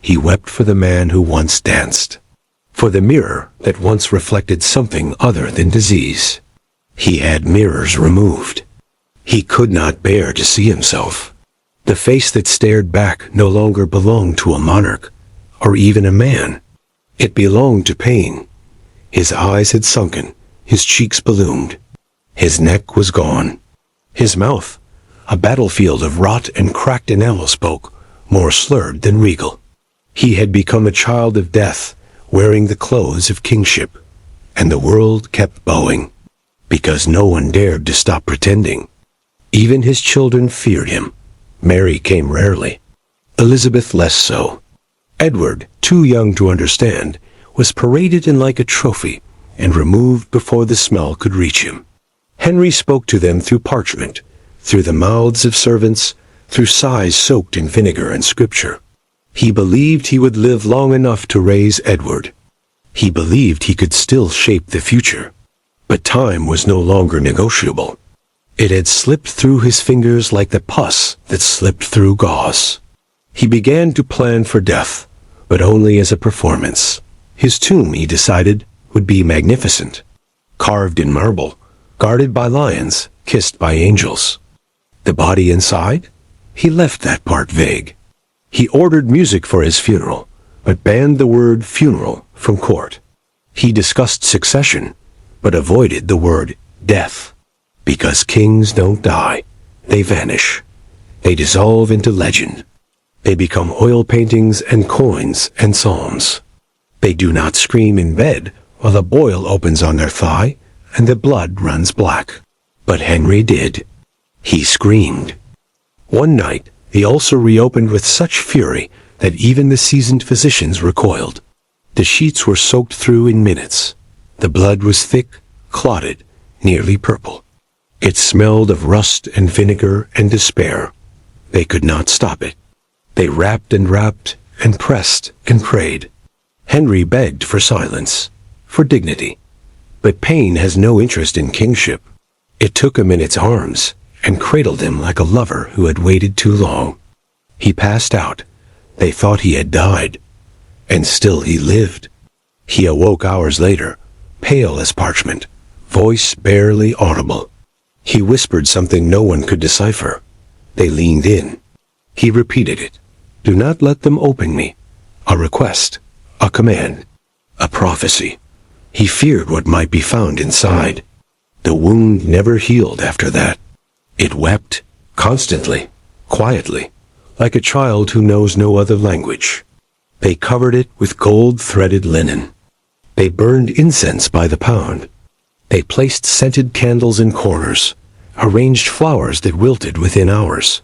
He wept for the man who once danced, for the mirror that once reflected something other than disease. He had mirrors removed. He could not bear to see himself. The face that stared back no longer belonged to a monarch, or even a man. It belonged to pain. His eyes had sunken, his cheeks ballooned. His neck was gone. His mouth, a battlefield of rot and cracked enamel, spoke, more slurred than regal. He had become a child of death, wearing the clothes of kingship, and the world kept bowing, because no one dared to stop pretending. Even his children feared him. Mary came rarely. Elizabeth less so. Edward, too young to understand, was paraded in like a trophy, and removed before the smell could reach him. Henry spoke to them through parchment, through the mouths of servants, through sighs soaked in vinegar and scripture. He believed he would live long enough to raise Edward. He believed he could still shape the future. But time was no longer negotiable. It had slipped through his fingers like the pus that slipped through gauze. He began to plan for death, but only as a performance. His tomb, he decided, would be magnificent, carved in marble, guarded by lions, kissed by angels. The body inside? He left that part vague. He ordered music for his funeral, but banned the word funeral from court. He discussed succession, but avoided the word death. Because kings don't die, they vanish. They dissolve into legend. They become oil paintings and coins and psalms. They do not scream in bed while a boil opens on their thigh and the blood runs black. But Henry did. He screamed. One night, the ulcer reopened with such fury that even the seasoned physicians recoiled. The sheets were soaked through in minutes. The blood was thick, clotted, nearly purple. It smelled of rust and vinegar and despair. They could not stop it. They rapped and rapped and pressed and prayed. Henry begged for silence, for dignity. But pain has no interest in kingship. It took him in its arms and cradled him like a lover who had waited too long. He passed out. They thought he had died. And still he lived. He awoke hours later, pale as parchment, voice barely audible. He whispered something no one could decipher. They leaned in. He repeated it. Do not let them open me. A request, a command, a prophecy. He feared what might be found inside. The wound never healed after that. It wept, constantly, quietly, like a child who knows no other language. They covered it with gold-threaded linen. They burned incense by the pound. They placed scented candles in corners, arranged flowers that wilted within hours.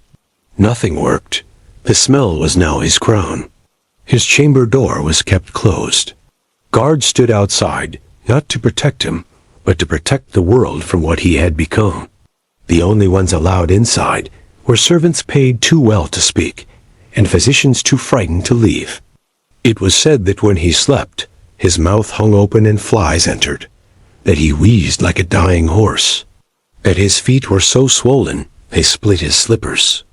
Nothing worked. The smell was now his crown. His chamber door was kept closed. Guards stood outside, not to protect him, but to protect the world from what he had become. The only ones allowed inside were servants paid too well to speak, and physicians too frightened to leave. It was said that when he slept, his mouth hung open and flies entered, that he wheezed like a dying horse, that his feet were so swollen they split his slippers,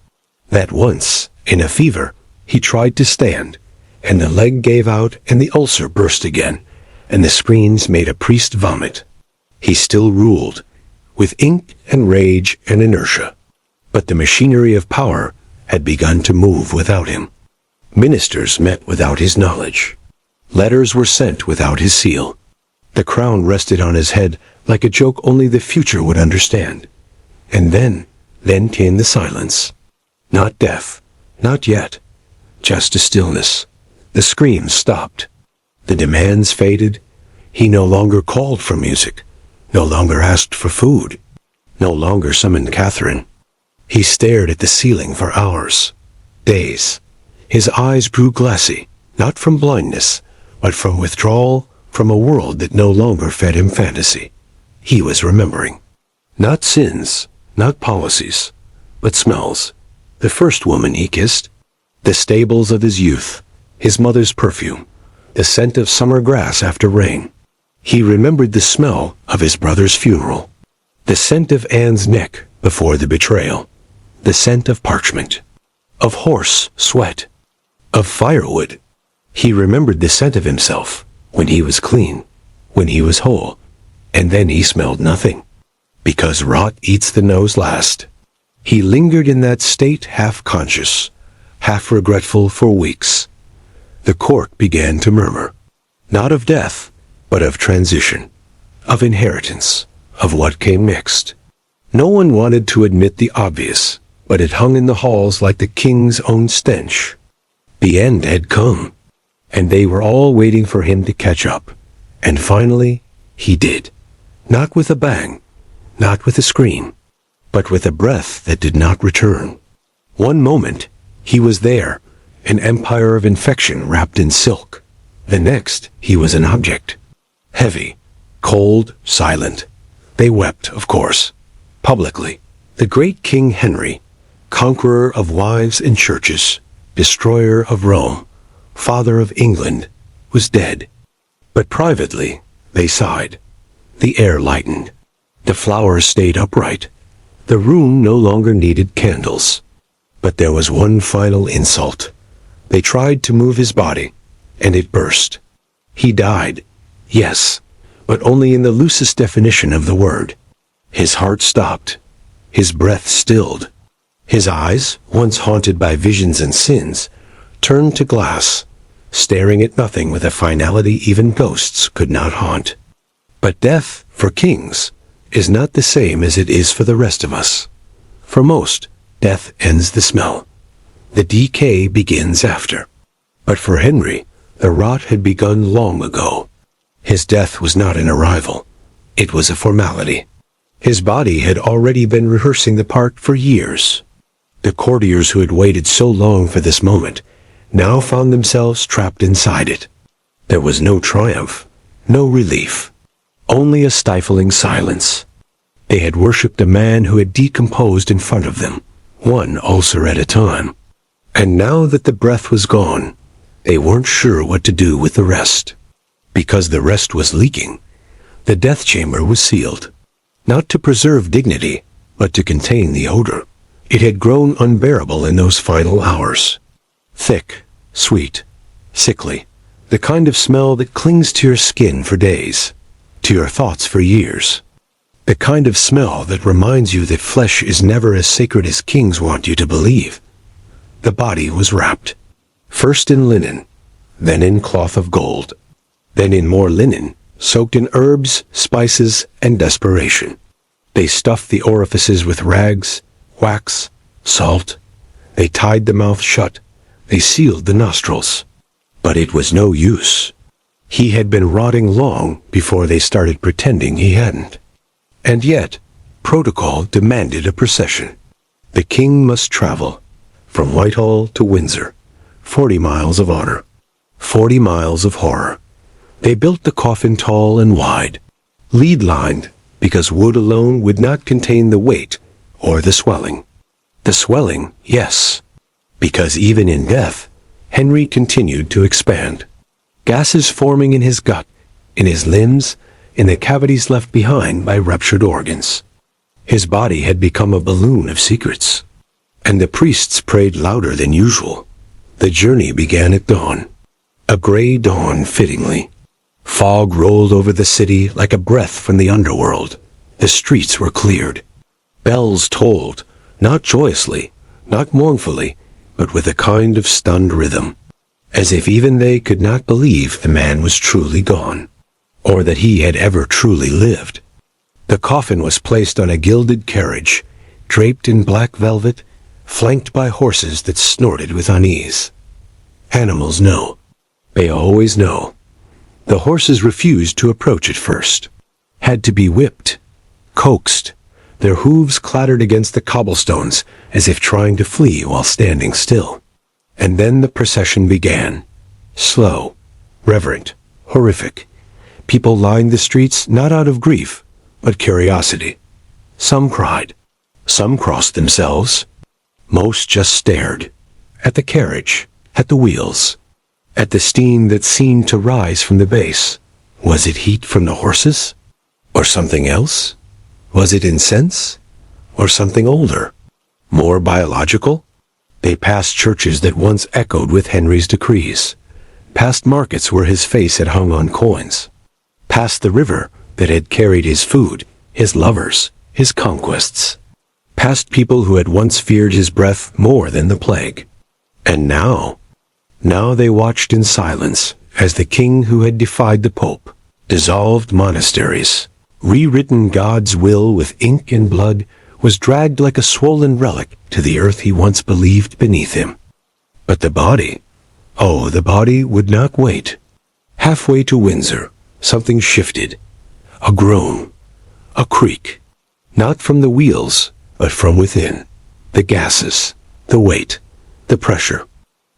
that once, in a fever, he tried to stand, and the leg gave out and the ulcer burst again, and the screens made a priest vomit. He still ruled, with ink and rage and inertia, but the machinery of power had begun to move without him. Ministers met without his knowledge. Letters were sent without his seal. The crown rested on his head like a joke only the future would understand. And then came the silence. Not death, not yet, just a stillness. The screams stopped. The demands faded. He no longer called for music, no longer asked for food, no longer summoned Catherine. He stared at the ceiling for hours, days. His eyes grew glassy, not from blindness, but from withdrawal from a world that no longer fed him fantasy. He was remembering. Not sins, not policies, but smells. The first woman he kissed, the stables of his youth, his mother's perfume, the scent of summer grass after rain. He remembered the smell of his brother's funeral, the scent of Anne's neck before the betrayal, the scent of parchment, of horse sweat, of firewood. He remembered the scent of himself when he was clean, when he was whole, and then he smelled nothing, because rot eats the nose last. He lingered in that state half-conscious, half-regretful for weeks. The court began to murmur, not of death, but of transition, of inheritance, of what came next. No one wanted to admit the obvious, but it hung in the halls like the king's own stench. The end had come, and they were all waiting for him to catch up. And finally, he did. Not with a bang, not with a scream, but with a breath that did not return. One moment, he was there, an empire of infection wrapped in silk. The next, he was an object. Heavy, cold, silent. They wept, of course, publicly. The great King Henry, conqueror of wives and churches, destroyer of Rome, father of England, was dead. But privately, they sighed. The air lightened. The flowers stayed upright. The room no longer needed candles. But there was one final insult. They tried to move his body, and it burst. He died, yes, but only in the loosest definition of the word. His heart stopped. His breath stilled. His eyes, once haunted by visions and sins, turned to glass, staring at nothing with a finality even ghosts could not haunt. But death, for kings, is not the same as it is for the rest of us. For most, death ends the smell. The decay begins after. But for Henry, the rot had begun long ago. His death was not an arrival. It was a formality. His body had already been rehearsing the part for years. The courtiers who had waited so long for this moment now found themselves trapped inside it. There was no triumph, no relief, only a stifling silence. They had worshipped a man who had decomposed in front of them, one ulcer at a time. And now that the breath was gone, they weren't sure what to do with the rest. Because the rest was leaking, the death chamber was sealed. Not to preserve dignity, but to contain the odor. It had grown unbearable in those final hours. Thick, sweet, sickly, the kind of smell that clings to your skin for days, to your thoughts for years. The kind of smell that reminds you that flesh is never as sacred as kings want you to believe. The body was wrapped, first in linen, then in cloth of gold, then in more linen, soaked in herbs, spices, and desperation. They stuffed the orifices with rags, wax, salt. They tied the mouth shut. They sealed the nostrils. But it was no use. He had been rotting long before they started pretending he hadn't. And yet, protocol demanded a procession. The king must travel, from Whitehall to Windsor. 40 miles of honor. 40 miles of horror. They built the coffin tall and wide, lead-lined, because wood alone would not contain the weight or the swelling. The swelling, yes, because even in death, Henry continued to expand. Gases forming in his gut, in his limbs, in the cavities left behind by ruptured organs. His body had become a balloon of secrets, and the priests prayed louder than usual. The journey began at dawn, a gray dawn fittingly. Fog rolled over the city like a breath from the underworld. The streets were cleared. Bells tolled, not joyously, not mournfully, but with a kind of stunned rhythm, as if even they could not believe the man was truly gone, or that he had ever truly lived. The coffin was placed on a gilded carriage, draped in black velvet, flanked by horses that snorted with unease. Animals know. They always know. The horses refused to approach at first, had to be whipped, coaxed. Their hooves clattered against the cobblestones as if trying to flee while standing still. And then the procession began. Slow, reverent, horrific. People lined the streets not out of grief, but curiosity. Some cried. Some crossed themselves. Most just stared. At the carriage, at the wheels, at the steam that seemed to rise from the base. Was it heat from the horses? Or something else? Was it incense? Or something older? More biological? They passed churches that once echoed with Henry's decrees. Past markets where his face had hung on coins. Past the river that had carried his food, his lovers, his conquests. Past people who had once feared his breath more than the plague. And now they watched in silence as the king who had defied the pope, dissolved monasteries, rewritten God's will with ink and blood, was dragged like a swollen relic to the earth he once believed beneath him. But the body, oh, the body would not wait. Halfway to Windsor, something shifted. A groan, a creak, not from the wheels, but from within. The gases, the weight, the pressure.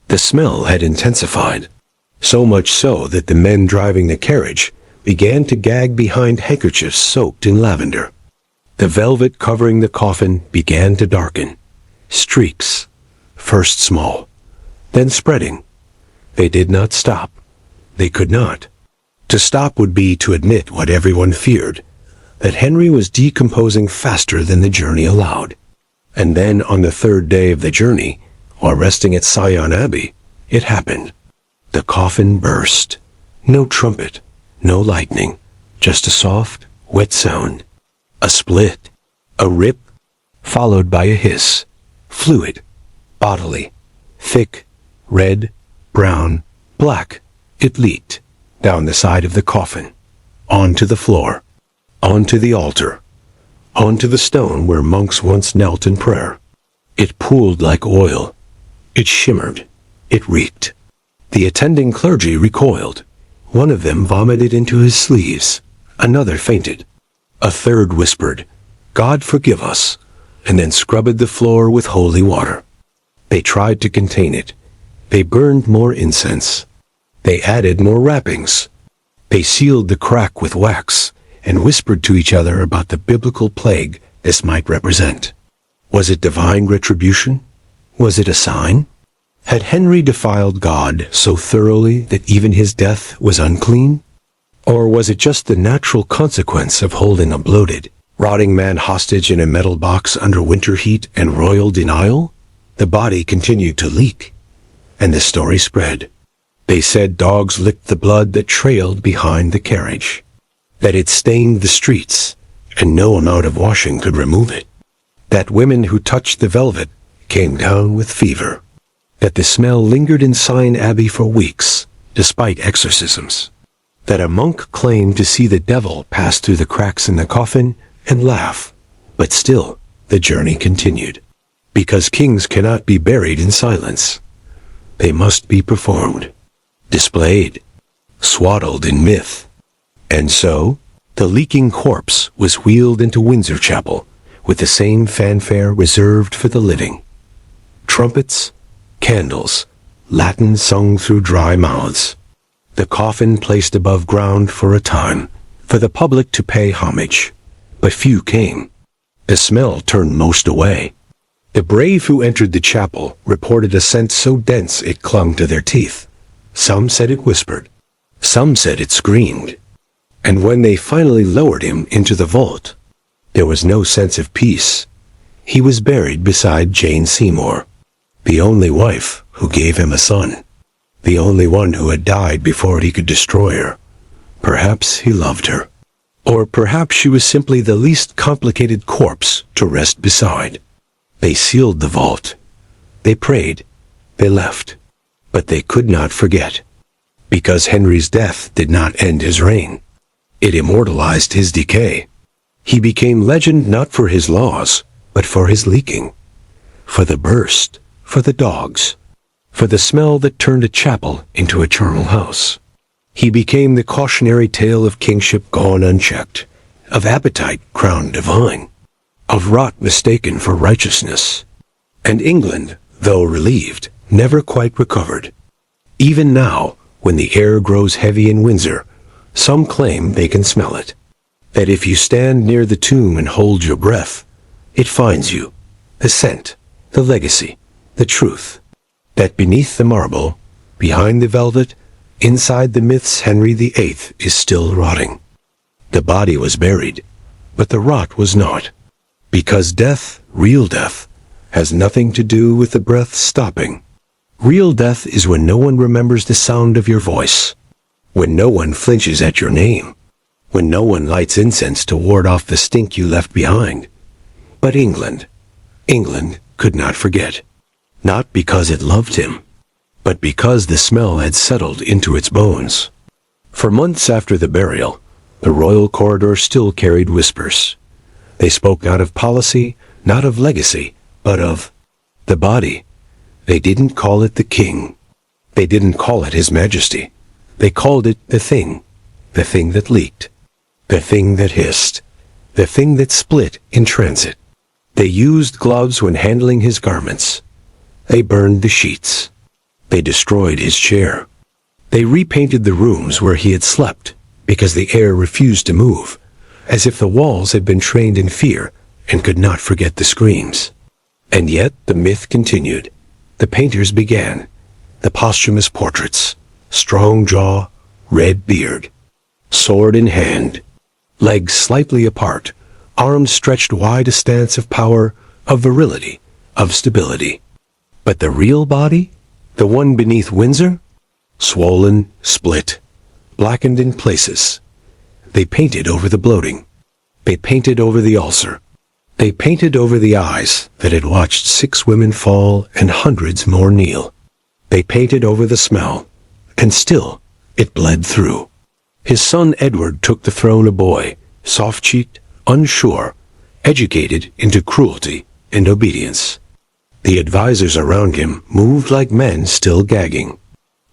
The smell had intensified, so much so that the men driving the carriage began to gag behind handkerchiefs soaked in lavender. The velvet covering the coffin began to darken. Streaks, first small, then spreading. They did not stop. They could not. To stop would be to admit what everyone feared, that Henry was decomposing faster than the journey allowed. And then on the third day of the journey, while resting at Sion Abbey, it happened. The coffin burst. No trumpet, no lightning, just a soft, wet sound. A split, a rip, followed by a hiss. Fluid, bodily, thick, red, brown, black. It leaked down the side of the coffin, onto the floor, onto the altar, onto the stone where monks once knelt in prayer. It pooled like oil. It shimmered. It reeked. The attending clergy recoiled. One of them vomited into his sleeves. Another fainted. A third whispered, "God forgive us," and then scrubbed the floor with holy water. They tried to contain it. They burned more incense. They added more wrappings. They sealed the crack with wax and whispered to each other about the biblical plague this might represent. Was it divine retribution? Was it a sign? Had Henry defiled God so thoroughly that even his death was unclean? Or was it just the natural consequence of holding a bloated, rotting man hostage in a metal box under winter heat and royal denial? The body continued to leak, and the story spread. They said dogs licked the blood that trailed behind the carriage, that it stained the streets, and no amount of washing could remove it, that women who touched the velvet came down with fever, that the smell lingered in Sion Abbey for weeks, despite exorcisms, that a monk claimed to see the devil pass through the cracks in the coffin and laugh, but still the journey continued, because kings cannot be buried in silence. They must be performed, displayed, swaddled in myth. And so, the leaking corpse was wheeled into Windsor Chapel with the same fanfare reserved for the living. Trumpets, candles, Latin sung through dry mouths. The coffin placed above ground for a time, for the public to pay homage. But few came. The smell turned most away. The brave who entered the chapel reported a scent so dense it clung to their teeth. Some said it whispered. Some said it screamed. And when they finally lowered him into the vault, there was no sense of peace. He was buried beside Jane Seymour, the only wife who gave him a son, the only one who had died before he could destroy her. Perhaps he loved her. Or perhaps she was simply the least complicated corpse to rest beside. They sealed the vault. They prayed. They left. But they could not forget. Because Henry's death did not end his reign. It immortalized his decay. He became legend not for his laws, but for his leaking. For the burst, for the dogs, for the smell that turned a chapel into a charnel house. He became the cautionary tale of kingship gone unchecked, of appetite crowned divine, of rot mistaken for righteousness. And England, though relieved, never quite recovered. Even now, when the air grows heavy in Windsor, some claim they can smell it. That if you stand near the tomb and hold your breath, it finds you, the scent, the legacy, the truth. That beneath the marble, behind the velvet, inside the myths Henry VIII is still rotting. The body was buried, but the rot was not. Because death, real death, has nothing to do with the breath stopping. Real death is when no one remembers the sound of your voice, when no one flinches at your name, when no one lights incense to ward off the stink you left behind. But England could not forget. Not because it loved him, but because the smell had settled into its bones. For months after the burial, the royal corridor still carried whispers. They spoke not of policy, not of legacy, but of the body. They didn't call it the king. They didn't call it his majesty. They called it the thing that leaked, the thing that hissed, the thing that split in transit. They used gloves when handling his garments. They burned the sheets. They destroyed his chair. They repainted the rooms where he had slept because the air refused to move, as if the walls had been trained in fear and could not forget the screams. And yet the myth continued. The painters began. The posthumous portraits, strong jaw, red beard, sword in hand, legs slightly apart, arms stretched wide, a stance of power, of virility, of stability. But the real body, the one beneath Windsor, swollen, split, blackened in places. They painted over the bloating. They painted over the ulcer. They painted over the eyes that had watched 6 women fall and hundreds more kneel. They painted over the smell, and still it bled through. His son Edward took the throne, a boy, soft-cheeked, unsure, educated into cruelty and obedience. The advisors around him moved like men still gagging.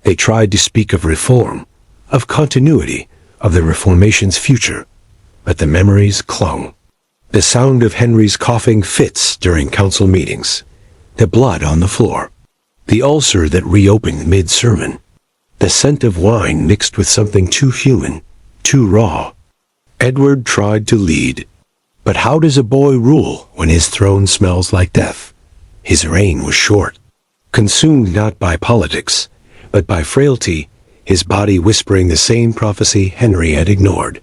They tried to speak of reform, of continuity, of the Reformation's future, but the memories clung. The sound of Henry's coughing fits during council meetings, the blood on the floor, the ulcer that reopened mid-sermon, the scent of wine mixed with something too human, too raw. Edward tried to lead, but how does a boy rule when his throne smells like death? His reign was short, consumed not by politics, but by frailty, his body whispering the same prophecy Henry had ignored.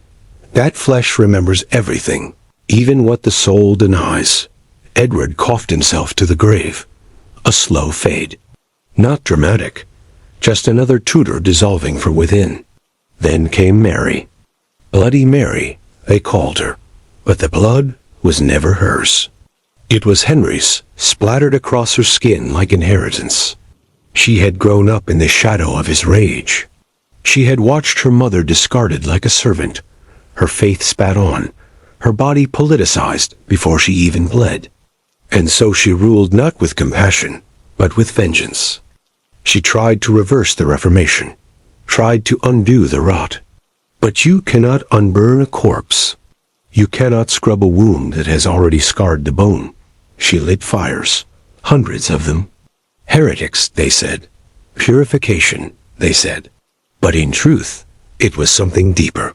That flesh remembers everything, even what the soul denies. Edward coughed himself to the grave. A slow fade. Not dramatic, just another Tudor dissolving from within. Then came Mary. Bloody Mary, they called her, but the blood was never hers. It was Henry's, splattered across her skin like inheritance. She had grown up in the shadow of his rage. She had watched her mother discarded like a servant, her faith spat on, her body politicized before she even bled. And so she ruled not with compassion, but with vengeance. She tried to reverse the Reformation, tried to undo the rot. But you cannot unburn a corpse. You cannot scrub a wound that has already scarred the bone. She lit fires, hundreds of them, Heretics, they said. Purification, they said. But in truth, it was something deeper.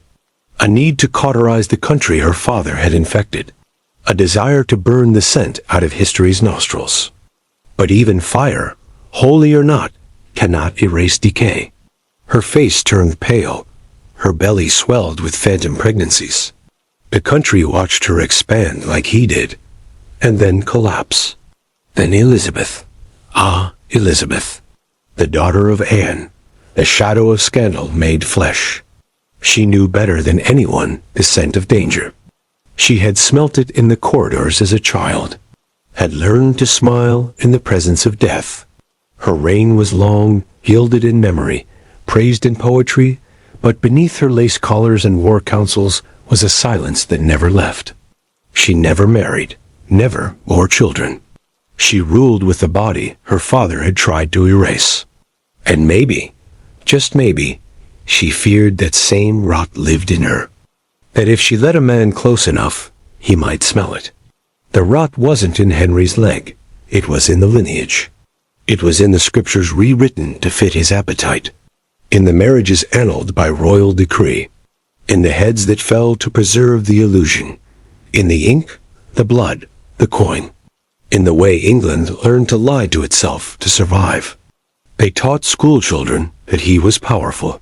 A need to cauterize the country her father had infected. A desire to burn the scent out of history's nostrils. But even fire, holy or not, cannot erase decay. Her face turned pale. Her belly swelled with phantom pregnancies. The country watched her expand like he did, and then collapse. Then Elizabeth, Elizabeth, the daughter of Anne, the shadow of scandal made flesh. She knew better than anyone the scent of danger. She had smelt it in the corridors as a child, had learned to smile in the presence of death. Her reign was long, gilded in memory, praised in poetry, but beneath her lace collars and war councils was a silence that never left. She never married, never bore children. She ruled with the body her father had tried to erase. And maybe, just maybe, she feared that same rot lived in her. That if she let a man close enough, he might smell it. The rot wasn't in Henry's leg. It was in the lineage. It was in the scriptures rewritten to fit his appetite. In the marriages annulled by royal decree. In the heads that fell to preserve the illusion. In the ink, the blood, the coin. In the way England learned to lie to itself to survive. They taught schoolchildren that he was powerful,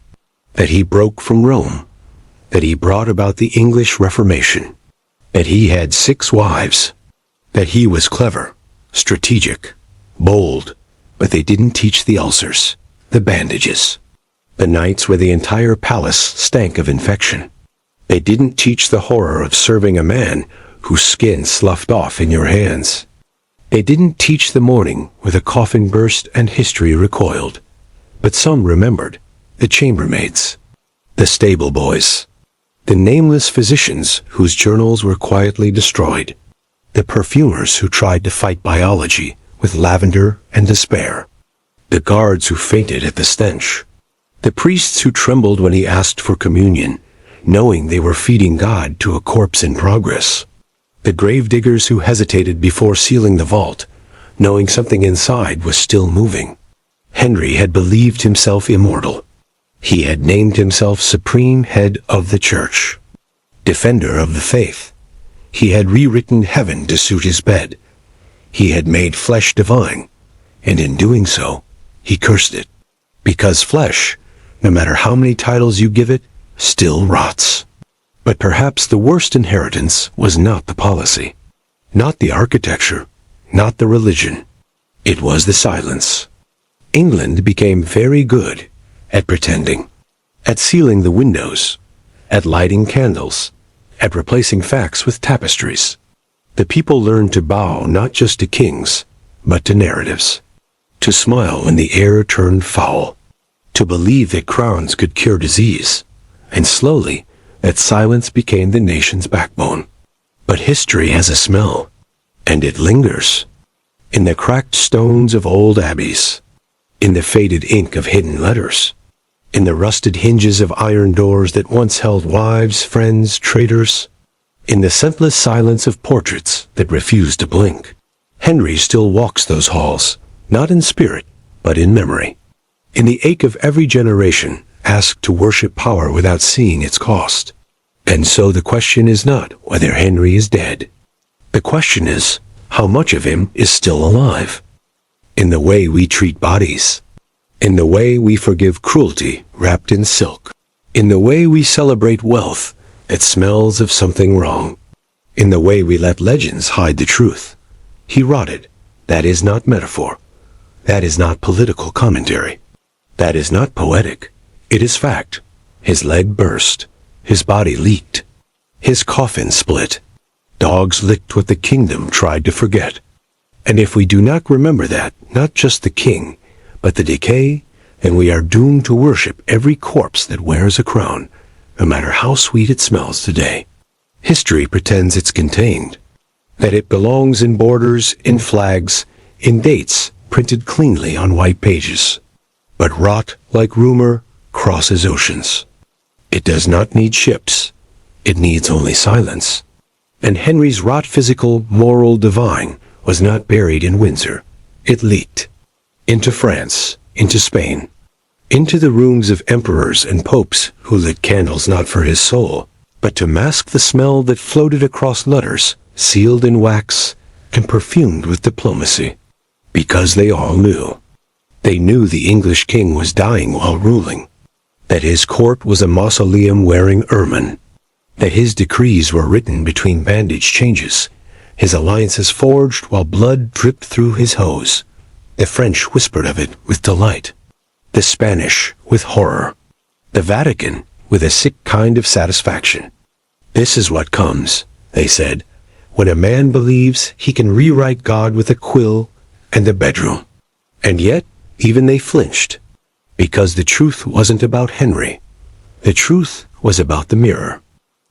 that he broke from Rome, that he brought about the English Reformation, that he had 6 wives, that he was clever, strategic, bold, but they didn't teach the ulcers, the bandages, the nights where the entire palace stank of infection. They didn't teach the horror of serving a man whose skin sloughed off in your hands. They didn't teach the morning where the coffin burst and history recoiled. But some remembered, the chambermaids, the stable boys, the nameless physicians whose journals were quietly destroyed, the perfumers who tried to fight biology with lavender and despair, the guards who fainted at the stench, the priests who trembled when he asked for communion, knowing they were feeding God to a corpse in progress, the gravediggers who hesitated before sealing the vault, knowing something inside was still moving. Henry had believed himself immortal. He had named himself supreme head of the church, defender of the faith. He had rewritten heaven to suit his bed. He had made flesh divine, and in doing so, he cursed it. Because flesh, no matter how many titles you give it, still rots. But perhaps the worst inheritance was not the policy, not the architecture, not the religion. It was the silence. England became very good at pretending, at sealing the windows, at lighting candles, at replacing facts with tapestries. The people learned to bow not just to kings, but to narratives, to smile when the air turned foul, to believe that crowns could cure disease, and slowly that silence became the nation's backbone. But history has a smell, and it lingers. In the cracked stones of old abbeys, in the faded ink of hidden letters, in the rusted hinges of iron doors that once held wives, friends, traitors, in the scentless silence of portraits that refused to blink. Henry still walks those halls, not in spirit, but in memory. In the ache of every generation, asked to worship power without seeing its cost. And so the question is not whether Henry is dead. The question is, how much of him is still alive? In the way we treat bodies, in the way we forgive cruelty wrapped in silk, in the way we celebrate wealth that smells of something wrong, in the way we let legends hide the truth. He rotted. That is not metaphor. That is not political commentary. That is not poetic. It is fact. His leg burst. His body leaked. His coffin split. Dogs licked what the kingdom tried to forget. And if we do not remember that, not just the king, but the decay, then we are doomed to worship every corpse that wears a crown, no matter how sweet it smells today. History pretends it's contained, that it belongs in borders, in flags, in dates printed cleanly on white pages. But rot, like rumor, crosses oceans. It does not need ships. It needs only silence. And Henry's rot, physical, moral, divine, was not buried in Windsor. It leaked. into France, into Spain, into the rooms of emperors and popes who lit candles not for his soul, but to mask the smell that floated across letters, sealed in wax and perfumed with diplomacy. Because they all knew. They knew the English king was dying while ruling, that his court was a mausoleum wearing ermine, that his decrees were written between bandage changes, his alliances forged while blood dripped through his hose. The French whispered of it with delight, the Spanish with horror, the Vatican with a sick kind of satisfaction. This is what comes, they said, when a man believes he can rewrite God with a quill and a bedroom. And yet, even they flinched, because the truth wasn't about Henry. The truth was about the mirror.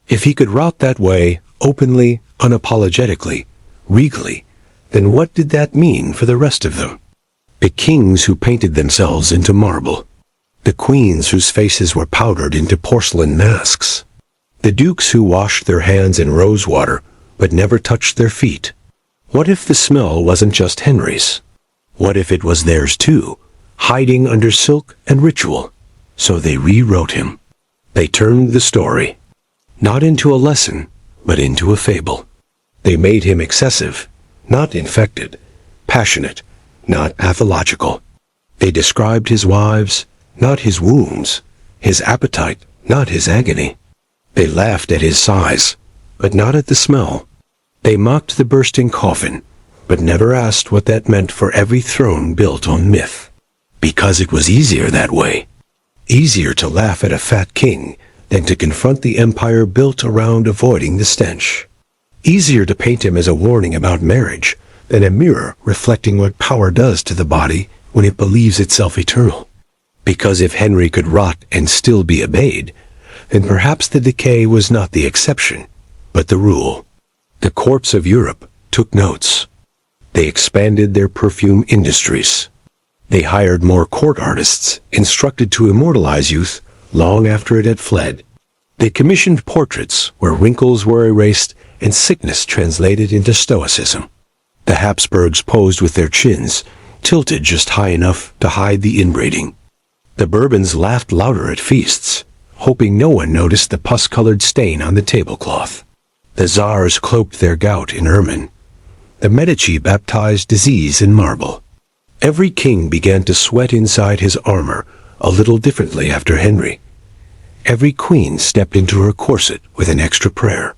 If he could rot that way, openly, unapologetically, regally, then what did that mean for the rest of them? The kings who painted themselves into marble, the queens whose faces were powdered into porcelain masks, the dukes who washed their hands in rose water but never touched their feet. What if the smell wasn't just Henry's? What if it was theirs too, hiding under silk and ritual? So they rewrote him. They turned the story, not into a lesson, but into a fable. They made him excessive, not infected, passionate, not pathological. They described his wives, not his wounds, his appetite, not his agony. They laughed at his sighs, but not at the smell. They mocked the bursting coffin, but never asked what that meant for every throne built on myth. Because it was easier that way. Easier to laugh at a fat king than to confront the empire built around avoiding the stench. Easier to paint him as a warning about marriage than a mirror reflecting what power does to the body when it believes itself eternal. Because if Henry could rot and still be obeyed, then perhaps the decay was not the exception, but the rule. The courts of Europe took notes. They expanded their perfume industries. They hired more court artists, instructed to immortalize youth long after it had fled. They commissioned portraits where wrinkles were erased and sickness translated into stoicism. The Habsburgs posed with their chins, tilted just high enough to hide the inbreeding. The Bourbons laughed louder at feasts, hoping no one noticed the pus-colored stain on the tablecloth. The Tsars cloaked their gout in ermine. The Medici baptized disease in marble. Every king began to sweat inside his armor a little differently after Henry. Every queen stepped into her corset with an extra prayer.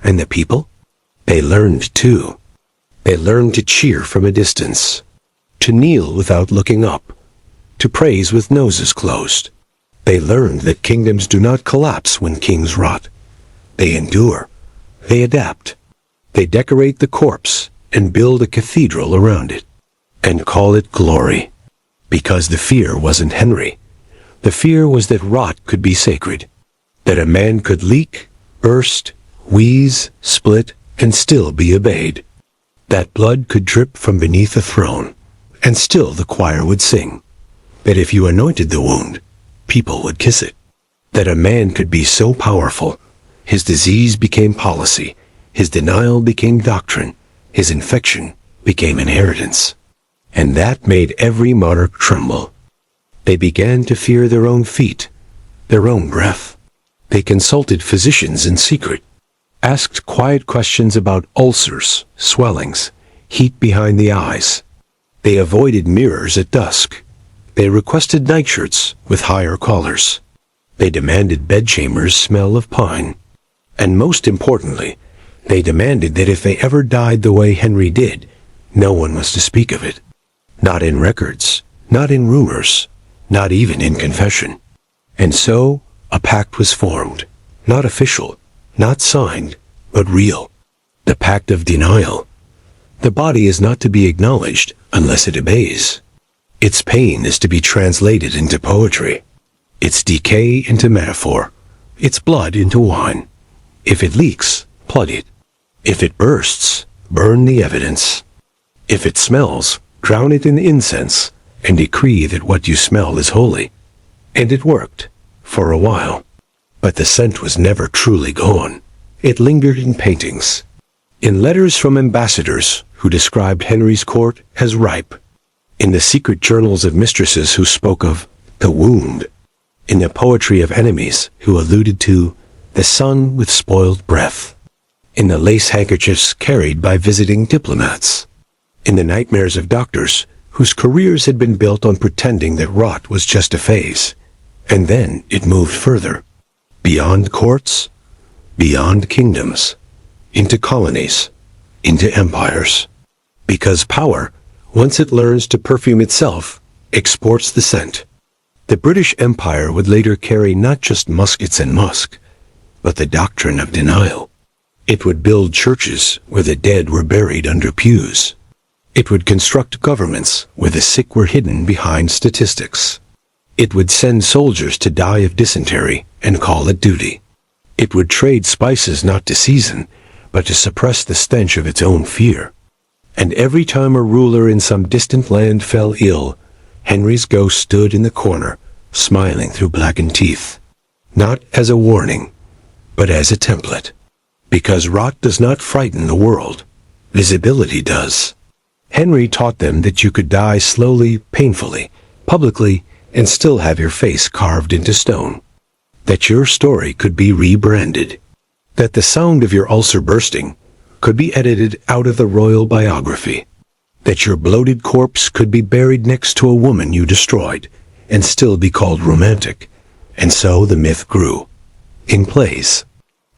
And the people? They learned too. They learned to cheer from a distance, to kneel without looking up, to praise with noses closed. They learned that kingdoms do not collapse when kings rot. They endure. They adapt. They decorate the corpse and build a cathedral around it, and call it glory. Because the fear wasn't Henry. The fear was that rot could be sacred, that a man could leak, burst, wheeze, split, and still be obeyed. That blood could drip from beneath a throne, and still the choir would sing. That if you anointed the wound, people would kiss it. That a man could be so powerful, his disease became policy, his denial became doctrine, his infection became inheritance. And that made every monarch tremble. They began to fear their own feet, their own breath. They consulted physicians in secret, asked quiet questions about ulcers, swellings, heat behind the eyes. They avoided mirrors at dusk. They requested nightshirts with higher collars. They demanded bedchambers smell of pine. And most importantly, they demanded that if they ever died the way Henry did, no one was to speak of it. Not in records, not in rumors, not even in confession. And so, a pact was formed, not official, not signed, but real. The pact of denial. The body is not to be acknowledged unless it obeys. Its pain is to be translated into poetry, its decay into metaphor, its blood into wine. If it leaks, plug it. If it bursts, burn the evidence. If it smells, drown it in incense, and decree that what you smell is holy. And it worked, for a while. But the scent was never truly gone. It lingered in paintings, in letters from ambassadors who described Henry's court as ripe, in the secret journals of mistresses who spoke of the wound, in the poetry of enemies who alluded to the sun with spoiled breath, in the lace handkerchiefs carried by visiting diplomats, in the nightmares of doctors whose careers had been built on pretending that rot was just a phase. And then it moved further, beyond courts, beyond kingdoms, into colonies, into empires. Because power, once it learns to perfume itself, exports the scent. The British Empire would later carry not just muskets and musk, but the doctrine of denial. It would build churches where the dead were buried under pews. It would construct governments where the sick were hidden behind statistics. It would send soldiers to die of dysentery and call it duty. It would trade spices not to season, but to suppress the stench of its own fear. And every time a ruler in some distant land fell ill, Henry's ghost stood in the corner, smiling through blackened teeth. Not as a warning, but as a template. Because rot does not frighten the world. Visibility does. Henry taught them that you could die slowly, painfully, publicly, and still have your face carved into stone. That your story could be rebranded. That the sound of your ulcer bursting could be edited out of the royal biography. That your bloated corpse could be buried next to a woman you destroyed and still be called romantic. And so the myth grew. In plays,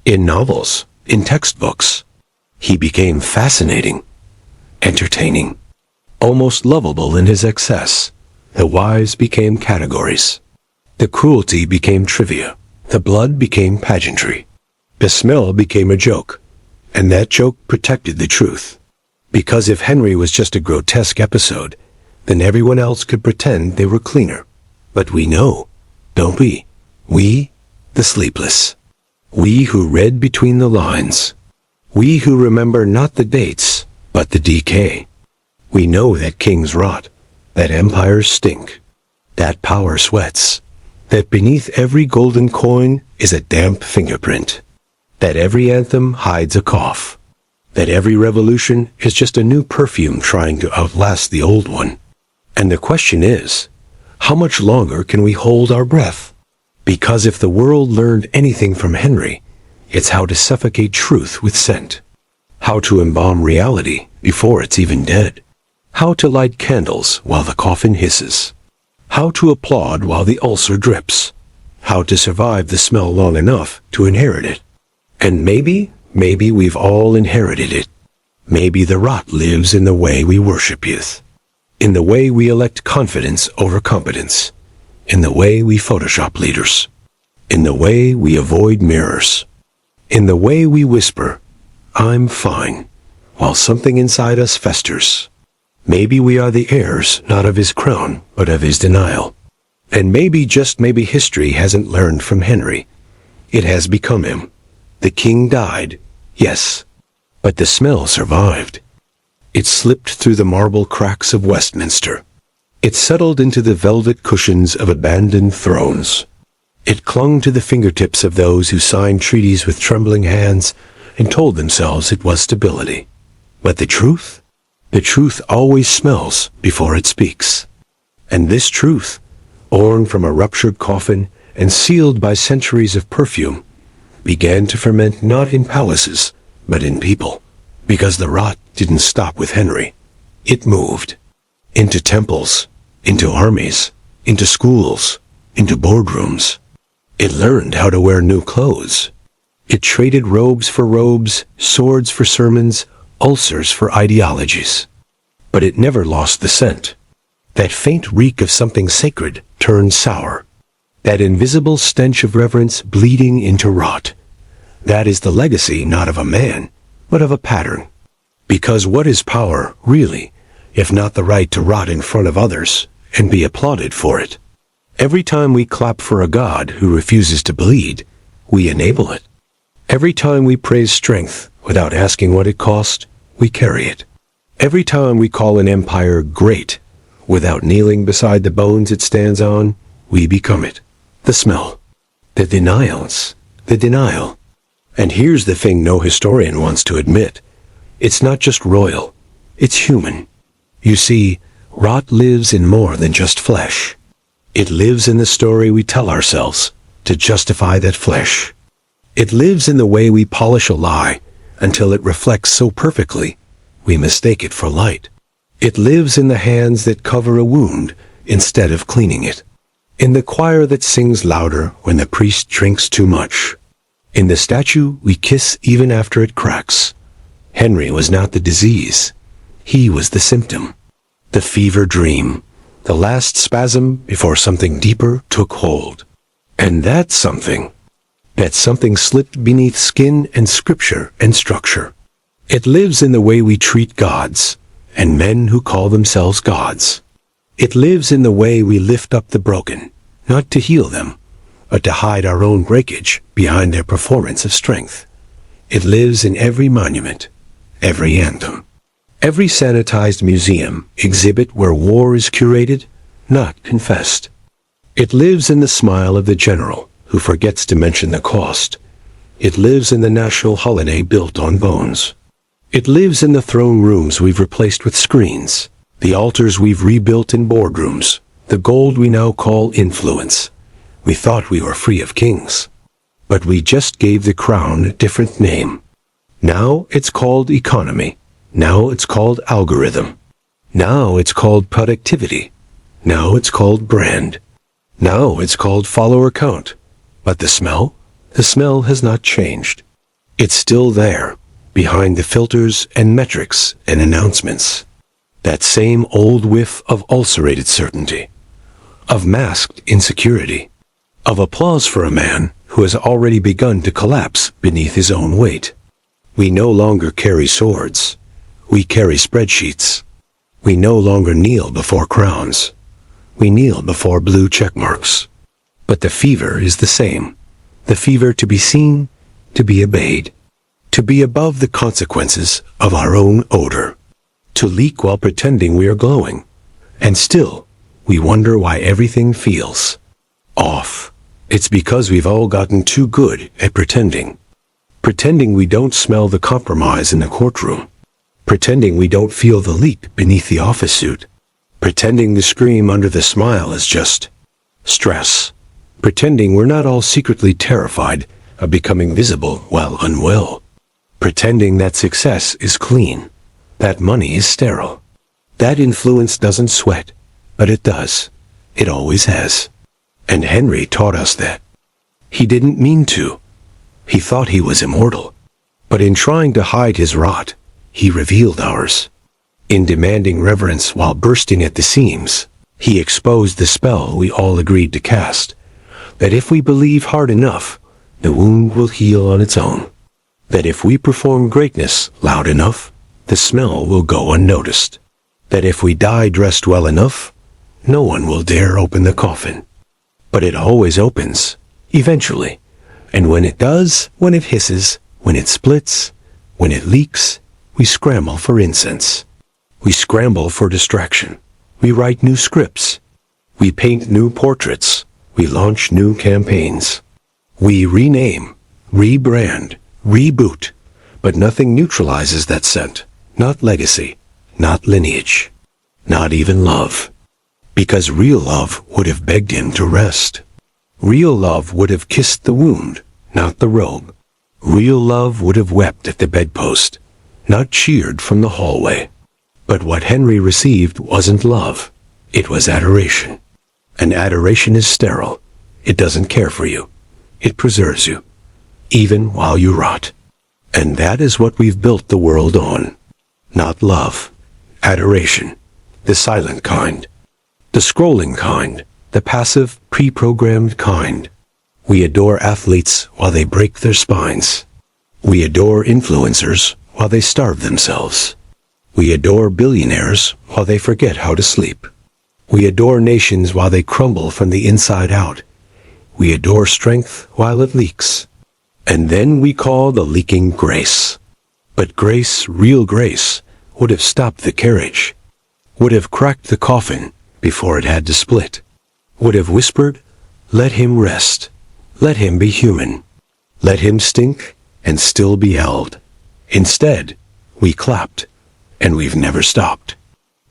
in novels, in textbooks. He became fascinating, entertaining, almost lovable in his excess. The whys became categories. The cruelty became trivia. The blood became pageantry. The smell became a joke. And that joke protected the truth. Because if Henry was just a grotesque episode, then everyone else could pretend they were cleaner. But we know, don't we? We, the sleepless. We who read between the lines. We who remember not the dates, but the decay. We know that kings rot, that empires stink, that power sweats, that beneath every golden coin is a damp fingerprint, that every anthem hides a cough, that every revolution is just a new perfume trying to outlast the old one. And the question is, how much longer can we hold our breath? Because if the world learned anything from Henry, it's how to suffocate truth with scent, how to embalm reality before it's even dead, how to light candles while the coffin hisses, how to applaud while the ulcer drips, how to survive the smell long enough to inherit it. And maybe we've all inherited it. Maybe the rot lives in the way we worship youth, in the way we elect confidence over competence, in the way we Photoshop leaders, in the way we avoid mirrors, in the way we whisper, "I'm fine," while something inside us festers. Maybe we are the heirs not of his crown, but of his denial. And maybe, just maybe, history hasn't learned from Henry. It has become him. The king died, yes, but the smell survived. It slipped through the marble cracks of Westminster. It settled into the velvet cushions of abandoned thrones. It clung to the fingertips of those who signed treaties with trembling hands and told themselves it was stability. But the truth? The truth always smells before it speaks. And this truth, born from a ruptured coffin and sealed by centuries of perfume, began to ferment not in palaces, but in people. Because the rot didn't stop with Henry. It moved. Into temples, into armies, into schools, into boardrooms. It learned how to wear new clothes. It traded robes for robes, swords for sermons, ulcers for ideologies. But it never lost the scent. That faint reek of something sacred turned sour. That invisible stench of reverence bleeding into rot. That is the legacy not of a man, but of a pattern. Because what is power, really, if not the right to rot in front of others and be applauded for it? Every time we clap for a god who refuses to bleed, we enable it. Every time we praise strength without asking what it cost, we carry it. Every time we call an empire great without kneeling beside the bones it stands on, we become it. The smell. The denials. The denial. And here's the thing no historian wants to admit. It's not just royal. It's human. You see, Rot lives in more than just flesh. It lives in the story we tell ourselves to justify that flesh. It lives in the way we polish a lie until it reflects so perfectly we mistake it for light. It lives in the hands that cover a wound instead of cleaning it. In the choir that sings louder when the priest drinks too much. In the statue we kiss even after it cracks. Henry was not the disease. He was the symptom. The fever dream. The last spasm before something deeper took hold. And that something slipped beneath skin and scripture and structure. It lives in the way we treat gods and men who call themselves gods. It lives in the way we lift up the broken, not to heal them, but to hide our own breakage behind their performance of strength. It lives in every monument, every anthem, every sanitized museum exhibit where war is curated, not confessed. It lives in the smile of the general who forgets to mention the cost. It lives in the national holiday built on bones. It lives in the throne rooms we've replaced with screens, the altars we've rebuilt in boardrooms, the gold we now call influence. We thought we were free of kings, but we just gave the crown a different name. Now it's called economy. Now it's called algorithm. Now it's called productivity. Now it's called brand. Now it's called follower count. But the smell has not changed. It's still there, behind the filters and metrics and announcements. That same old whiff of ulcerated certainty, of masked insecurity, of applause for a man who has already begun to collapse beneath his own weight. We no longer carry swords. We carry spreadsheets. We no longer kneel before crowns. We kneel before blue check marks. But the fever is the same. The fever to be seen, to be obeyed, to be above the consequences of our own odor, to leak while pretending we are glowing. And still, we wonder why everything feels off. It's because we've all gotten too good at pretending. Pretending we don't smell the compromise in the courtroom. Pretending we don't feel the leak beneath the office suit. Pretending the scream under the smile is just stress. Pretending we're not all secretly terrified of becoming visible while unwell. Pretending that success is clean, that money is sterile, that influence doesn't sweat, but it does. It always has. And Henry taught us that. He didn't mean to. He thought he was immortal. But in trying to hide his rot, he revealed ours. In demanding reverence while bursting at the seams, he exposed the spell we all agreed to cast. That if we believe hard enough, the wound will heal on its own. That if we perform greatness loud enough, the smell will go unnoticed. That if we die dressed well enough, no one will dare open the coffin. But it always opens, eventually. And when it does, when it hisses, when it splits, when it leaks, we scramble for incense. We scramble for distraction. We write new scripts. We paint new portraits. We launch new campaigns. We rename, rebrand, reboot, but nothing neutralizes that scent. Not legacy, not lineage, not even love. Because real love would have begged him to rest. Real love would have kissed the wound, not the robe. Real love would have wept at the bedpost, not cheered from the hallway. But what Henry received wasn't love. It was adoration. And adoration is sterile. It doesn't care for you. It preserves you, even while you rot. And that is what we've built the world on. Not love. Adoration. The silent kind. The scrolling kind. The passive, pre-programmed kind. We adore athletes while they break their spines. We adore influencers while they starve themselves. We adore billionaires while they forget how to sleep. We adore nations while they crumble from the inside out. We adore strength while it leaks. And then we call the leaking grace. But grace, real grace, would have stopped the carriage. Would have cracked the coffin before it had to split. Would have whispered, "Let him rest. Let him be human. Let him stink and still be held." Instead, we clapped, and we've never stopped.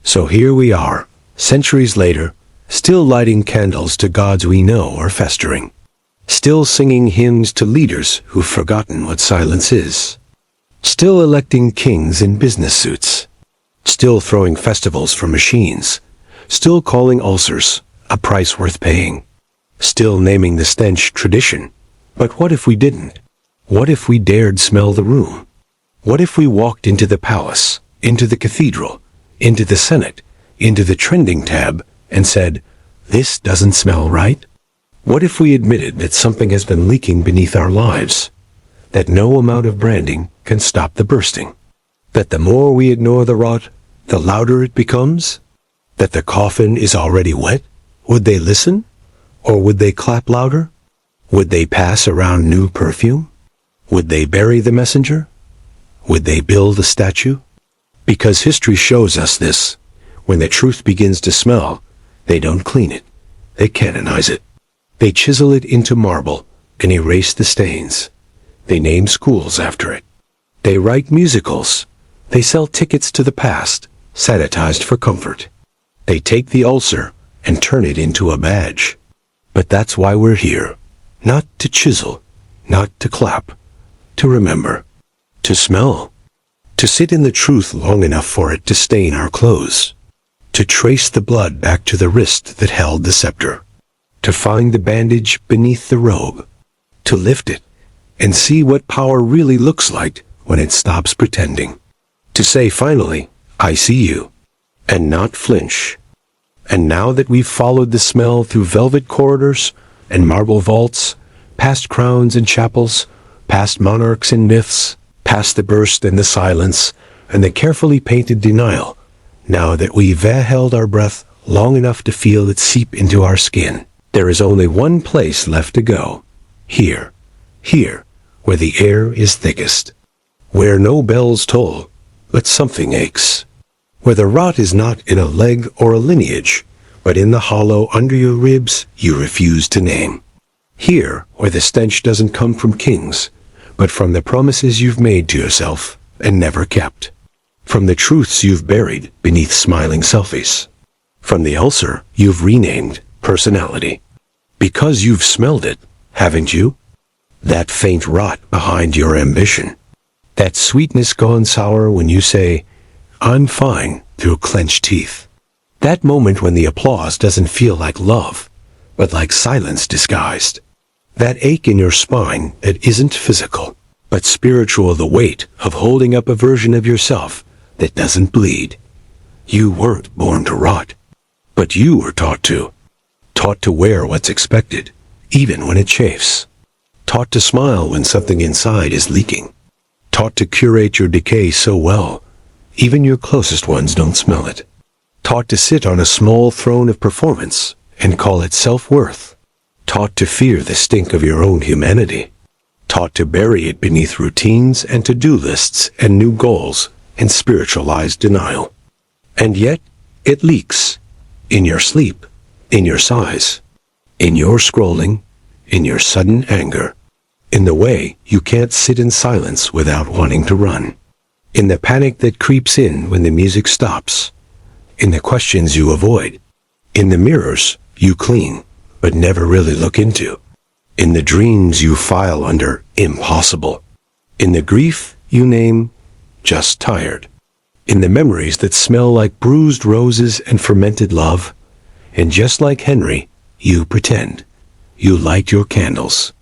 So here we are, Centuries later, still lighting candles to gods we know are festering. Still singing hymns to leaders who've forgotten what silence is. Still electing kings in business suits. Still throwing festivals for machines. Still calling ulcers a price worth paying. Still naming the stench tradition. But what if we didn't? What if we dared smell the room? What if we walked into the palace, into the cathedral, into the Senate, into the trending tab, and said, "This doesn't smell right"? What if we admitted that something has been leaking beneath our lives? That no amount of branding can stop the bursting? That the more we ignore the rot, the louder it becomes? That the coffin is already wet? Would they listen? Or would they clap louder? Would they pass around new perfume? Would they bury the messenger? Would they build a statue? Because history shows us this. When the truth begins to smell, they don't clean it. They canonize it. They chisel it into marble and erase the stains. They name schools after it. They write musicals. They sell tickets to the past, sanitized for comfort. They take the ulcer and turn it into a badge. But that's why we're here. Not to chisel, not to clap, to remember, to smell, to sit in the truth long enough for it to stain our clothes, to trace the blood back to the wrist that held the scepter, to find the bandage beneath the robe, to lift it and see what power really looks like when it stops pretending, to say finally, "I see you," and not flinch. And now that we've followed the smell through velvet corridors and marble vaults, past crowns and chapels, past monarchs and myths, past the burst and the silence, and the carefully painted denial, now that we've held our breath long enough to feel it seep into our skin, there is only one place left to go. Here, where the air is thickest. Where no bells toll, but something aches. Where the rot is not in a leg or a lineage, but in the hollow under your ribs you refuse to name. Here, where the stench doesn't come from kings, but from the promises you've made to yourself and never kept. From the truths you've buried beneath smiling selfies. From the ulcer you've renamed personality. Because you've smelled it, haven't you? That faint rot behind your ambition. That sweetness gone sour when you say, "I'm fine," through clenched teeth. That moment when the applause doesn't feel like love, but like silence disguised. That ache in your spine that isn't physical, but spiritual, the weight of holding up a version of yourself that doesn't bleed. You weren't born to rot, but you were taught to. Taught to wear what's expected, even when it chafes. Taught to smile when something inside is leaking. Taught to curate your decay so well, even your closest ones don't smell it. Taught to sit on a small throne of performance and call it self-worth. Taught to fear the stink of your own humanity. Taught to bury it beneath routines and to-do lists and new goals and spiritualized denial. And yet, it leaks. In your sleep, in your sighs, in your scrolling, in your sudden anger, in the way you can't sit in silence without wanting to run, in the panic that creeps in when the music stops, in the questions you avoid, in the mirrors you clean but never really look into, in the dreams you file under impossible, in the grief you name just tired, in the memories that smell like bruised roses and fermented love, and just like Henry, you pretend. You light your candles.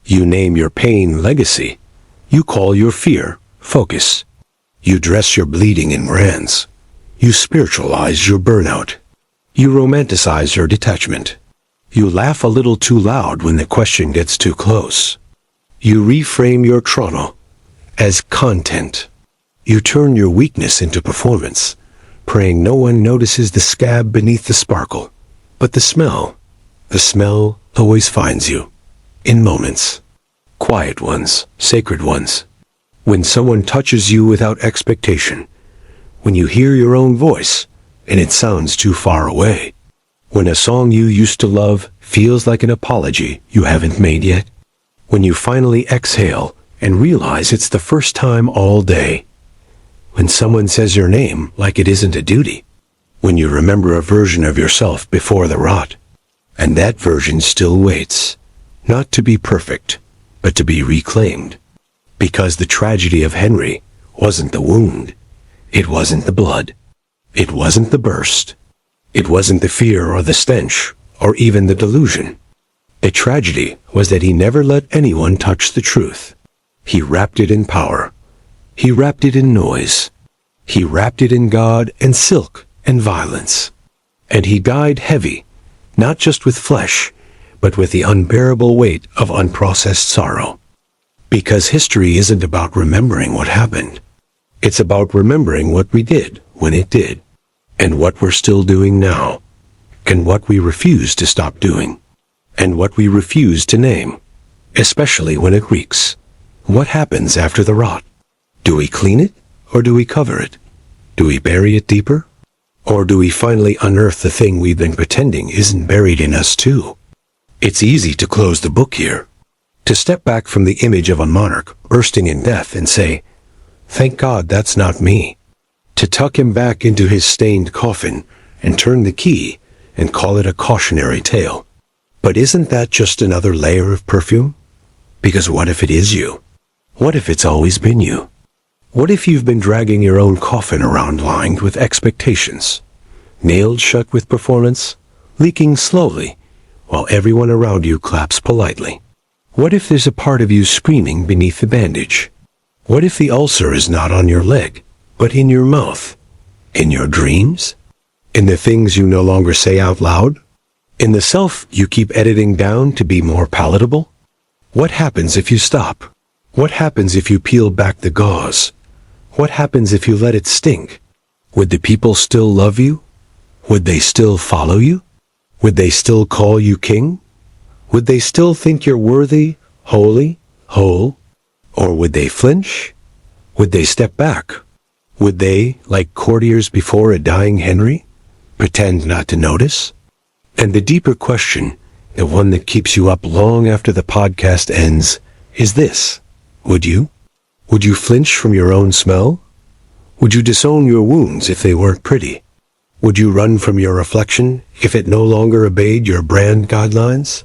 You name your pain legacy. You call your fear focus. You dress your bleeding in brands. You spiritualize your burnout. You romanticize your detachment. You laugh a little too loud when the question gets too close. You reframe your trauma as content. You turn your weakness into performance, praying no one notices the scab beneath the sparkle. But the smell always finds you. In moments. Quiet ones, sacred ones. When someone touches you without expectation. When you hear your own voice, and it sounds too far away. When a song you used to love feels like an apology you haven't made yet. When you finally exhale and realize it's the first time all day. When someone says your name like it isn't a duty. when you remember a version of yourself before the rot. And that version still waits, not to be perfect, but to be reclaimed. Because the tragedy of Henry wasn't the wound. It wasn't the blood. It wasn't the burst. It wasn't the fear or the stench, or even the delusion. The tragedy was that he never let anyone touch the truth. He wrapped it in power. He wrapped it in noise. He wrapped it in God and silk and violence. And he died heavy, not just with flesh, but with the unbearable weight of unprocessed sorrow. Because history isn't about remembering what happened. It's about remembering what we did when it did, and what we're still doing now, and what we refuse to stop doing, and what we refuse to name, especially when it reeks. What happens after the rot? Do we clean it, or do we cover it? Do we bury it deeper? Or do we finally unearth the thing we've been pretending isn't buried in us too? It's easy to close the book here, to step back from the image of a monarch bursting in death and say, "Thank God that's not me." To tuck him back into his stained coffin and turn the key and call it a cautionary tale. But isn't that just another layer of perfume? Because what if it is you? What if it's always been you? What if you've been dragging your own coffin around lined with expectations, nailed shut with performance, leaking slowly, while everyone around you claps politely? What if there's a part of you screaming beneath the bandage? What if the ulcer is not on your leg, but in your mouth, in your dreams, in the things you no longer say out loud, in the self you keep editing down to be more palatable? What happens if you stop? What happens if you peel back the gauze? What happens if you let it stink? Would the people still love you? Would they still follow you? Would they still call you king? Would they still think you're worthy, holy, whole? Or would they flinch? Would they step back? Would they, like courtiers before a dying Henry, pretend not to notice? And the deeper question, the one that keeps you up long after the podcast ends, is this. Would you? Would you flinch from your own smell? Would you disown your wounds if they weren't pretty? Would you run from your reflection if it no longer obeyed your brand guidelines?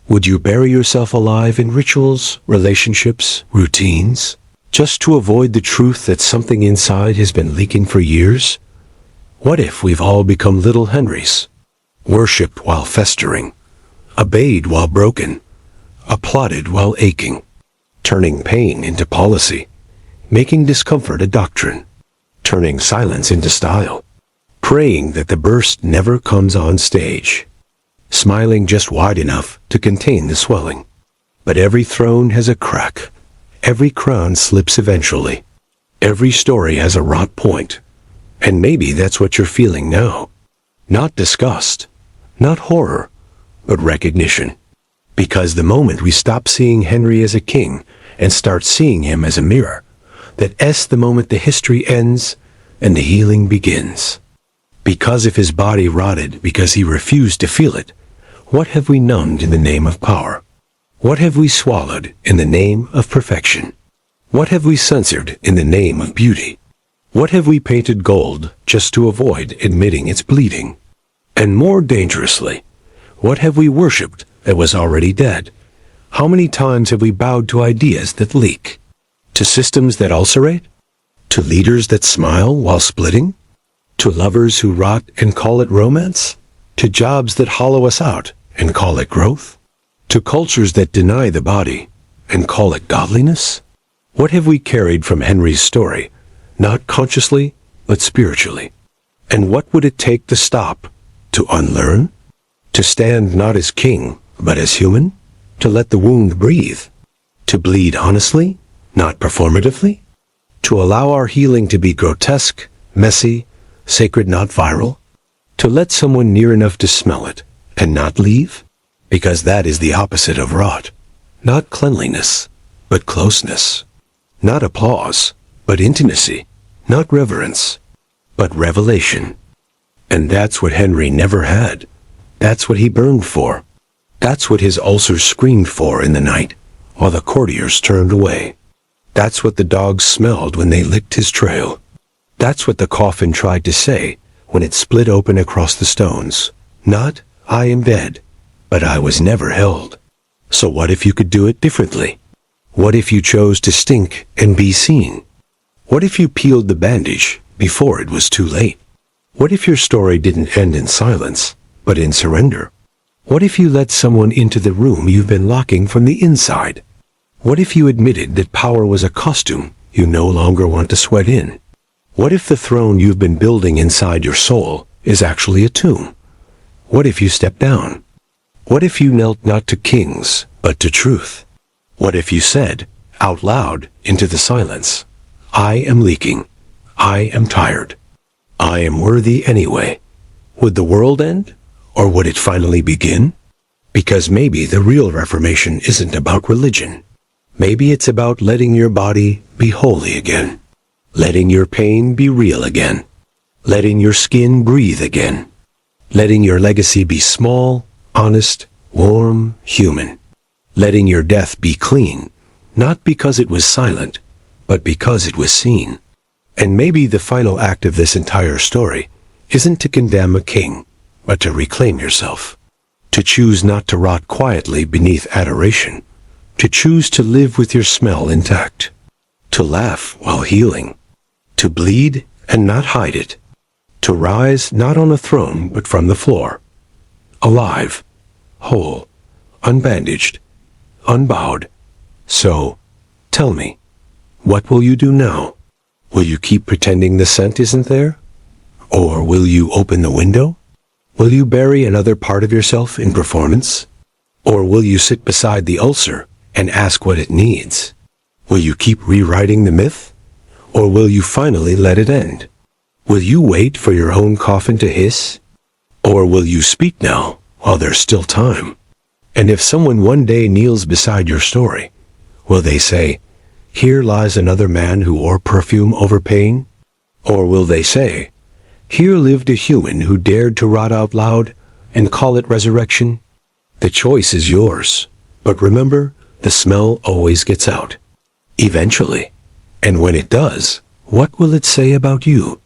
Would you bury yourself alive in rituals, relationships, routines, just to avoid the truth that something inside has been leaking for years? What if we've all become little Henrys, worshipped while festering, obeyed while broken, applauded while aching, turning pain into policy, making discomfort a doctrine, turning silence into style, praying that the burst never comes on stage, smiling just wide enough to contain the swelling. But every throne has a crack. Every crown slips eventually. Every story has a rot point. And maybe that's what you're feeling now. Not disgust, not horror, but recognition. Because the moment we stop seeing Henry as a king and start seeing him as a mirror, that's the moment the history ends and the healing begins. Because if his body rotted because he refused to feel it, what have we numbed in the name of power? What have we swallowed in the name of perfection? What have we censored in the name of beauty? What have we painted gold just to avoid admitting it's bleeding? And more dangerously, what have we worshipped that was already dead? How many times have we bowed to ideas that leak? To systems that ulcerate? To leaders that smile while splitting? To lovers who rot and call it romance? To jobs that hollow us out and call it growth? To cultures that deny the body and call it godliness? What have we carried from Henry's story, not consciously, but spiritually? And what would it take to stop, to unlearn? To stand not as king, but as human? To let the wound breathe? To bleed honestly, not performatively? To allow our healing to be grotesque, messy, sacred, not viral? To let someone near enough to smell it and not leave? Because that is the opposite of rot. Not cleanliness, but closeness. Not applause, but intimacy. Not reverence, but revelation. And that's what Henry never had. That's what he burned for. That's what his ulcers screamed for in the night, while the courtiers turned away. That's what the dogs smelled when they licked his trail. That's what the coffin tried to say, when it split open across the stones. Not, I am dead, but I was never held. So what if you could do it differently? What if you chose to stink and be seen? What if you peeled the bandage before it was too late? What if your story didn't end in silence, but in surrender? What if you let someone into the room you've been locking from the inside? What if you admitted that power was a costume you no longer want to sweat in? What if the throne you've been building inside your soul is actually a tomb? What if you stepped down? What if you knelt not to kings, but to truth? What if you said, out loud, into the silence, I am leaking. I am tired. I am worthy anyway. Would the world end? Or would it finally begin? Because maybe the real reformation isn't about religion. Maybe it's about letting your body be holy again. Letting your pain be real again. Letting your skin breathe again. Letting your legacy be small, honest, warm, human. Letting your death be clean, not because it was silent, but because it was seen. And maybe the final act of this entire story isn't to condemn a king, but to reclaim yourself. To choose not to rot quietly beneath adoration. To choose to live with your smell intact. To laugh while healing. To bleed and not hide it. To rise not on a throne but from the floor. Alive, whole, unbandaged, unbowed. So, tell me, what will you do now? Will you keep pretending the scent isn't there? Or will you open the window? Will you bury another part of yourself in performance? Or will you sit beside the ulcer and ask what it needs? Will you keep rewriting the myth? Or will you finally let it end? Will you wait for your own coffin to hiss? Or will you speak now while there's still time? And if someone one day kneels beside your story, will they say, here lies another man who wore perfume over pain? Or will they say, here lived a human who dared to rot out loud and call it resurrection? The choice is yours, but remember, the smell always gets out. Eventually. And when it does, what will it say about you?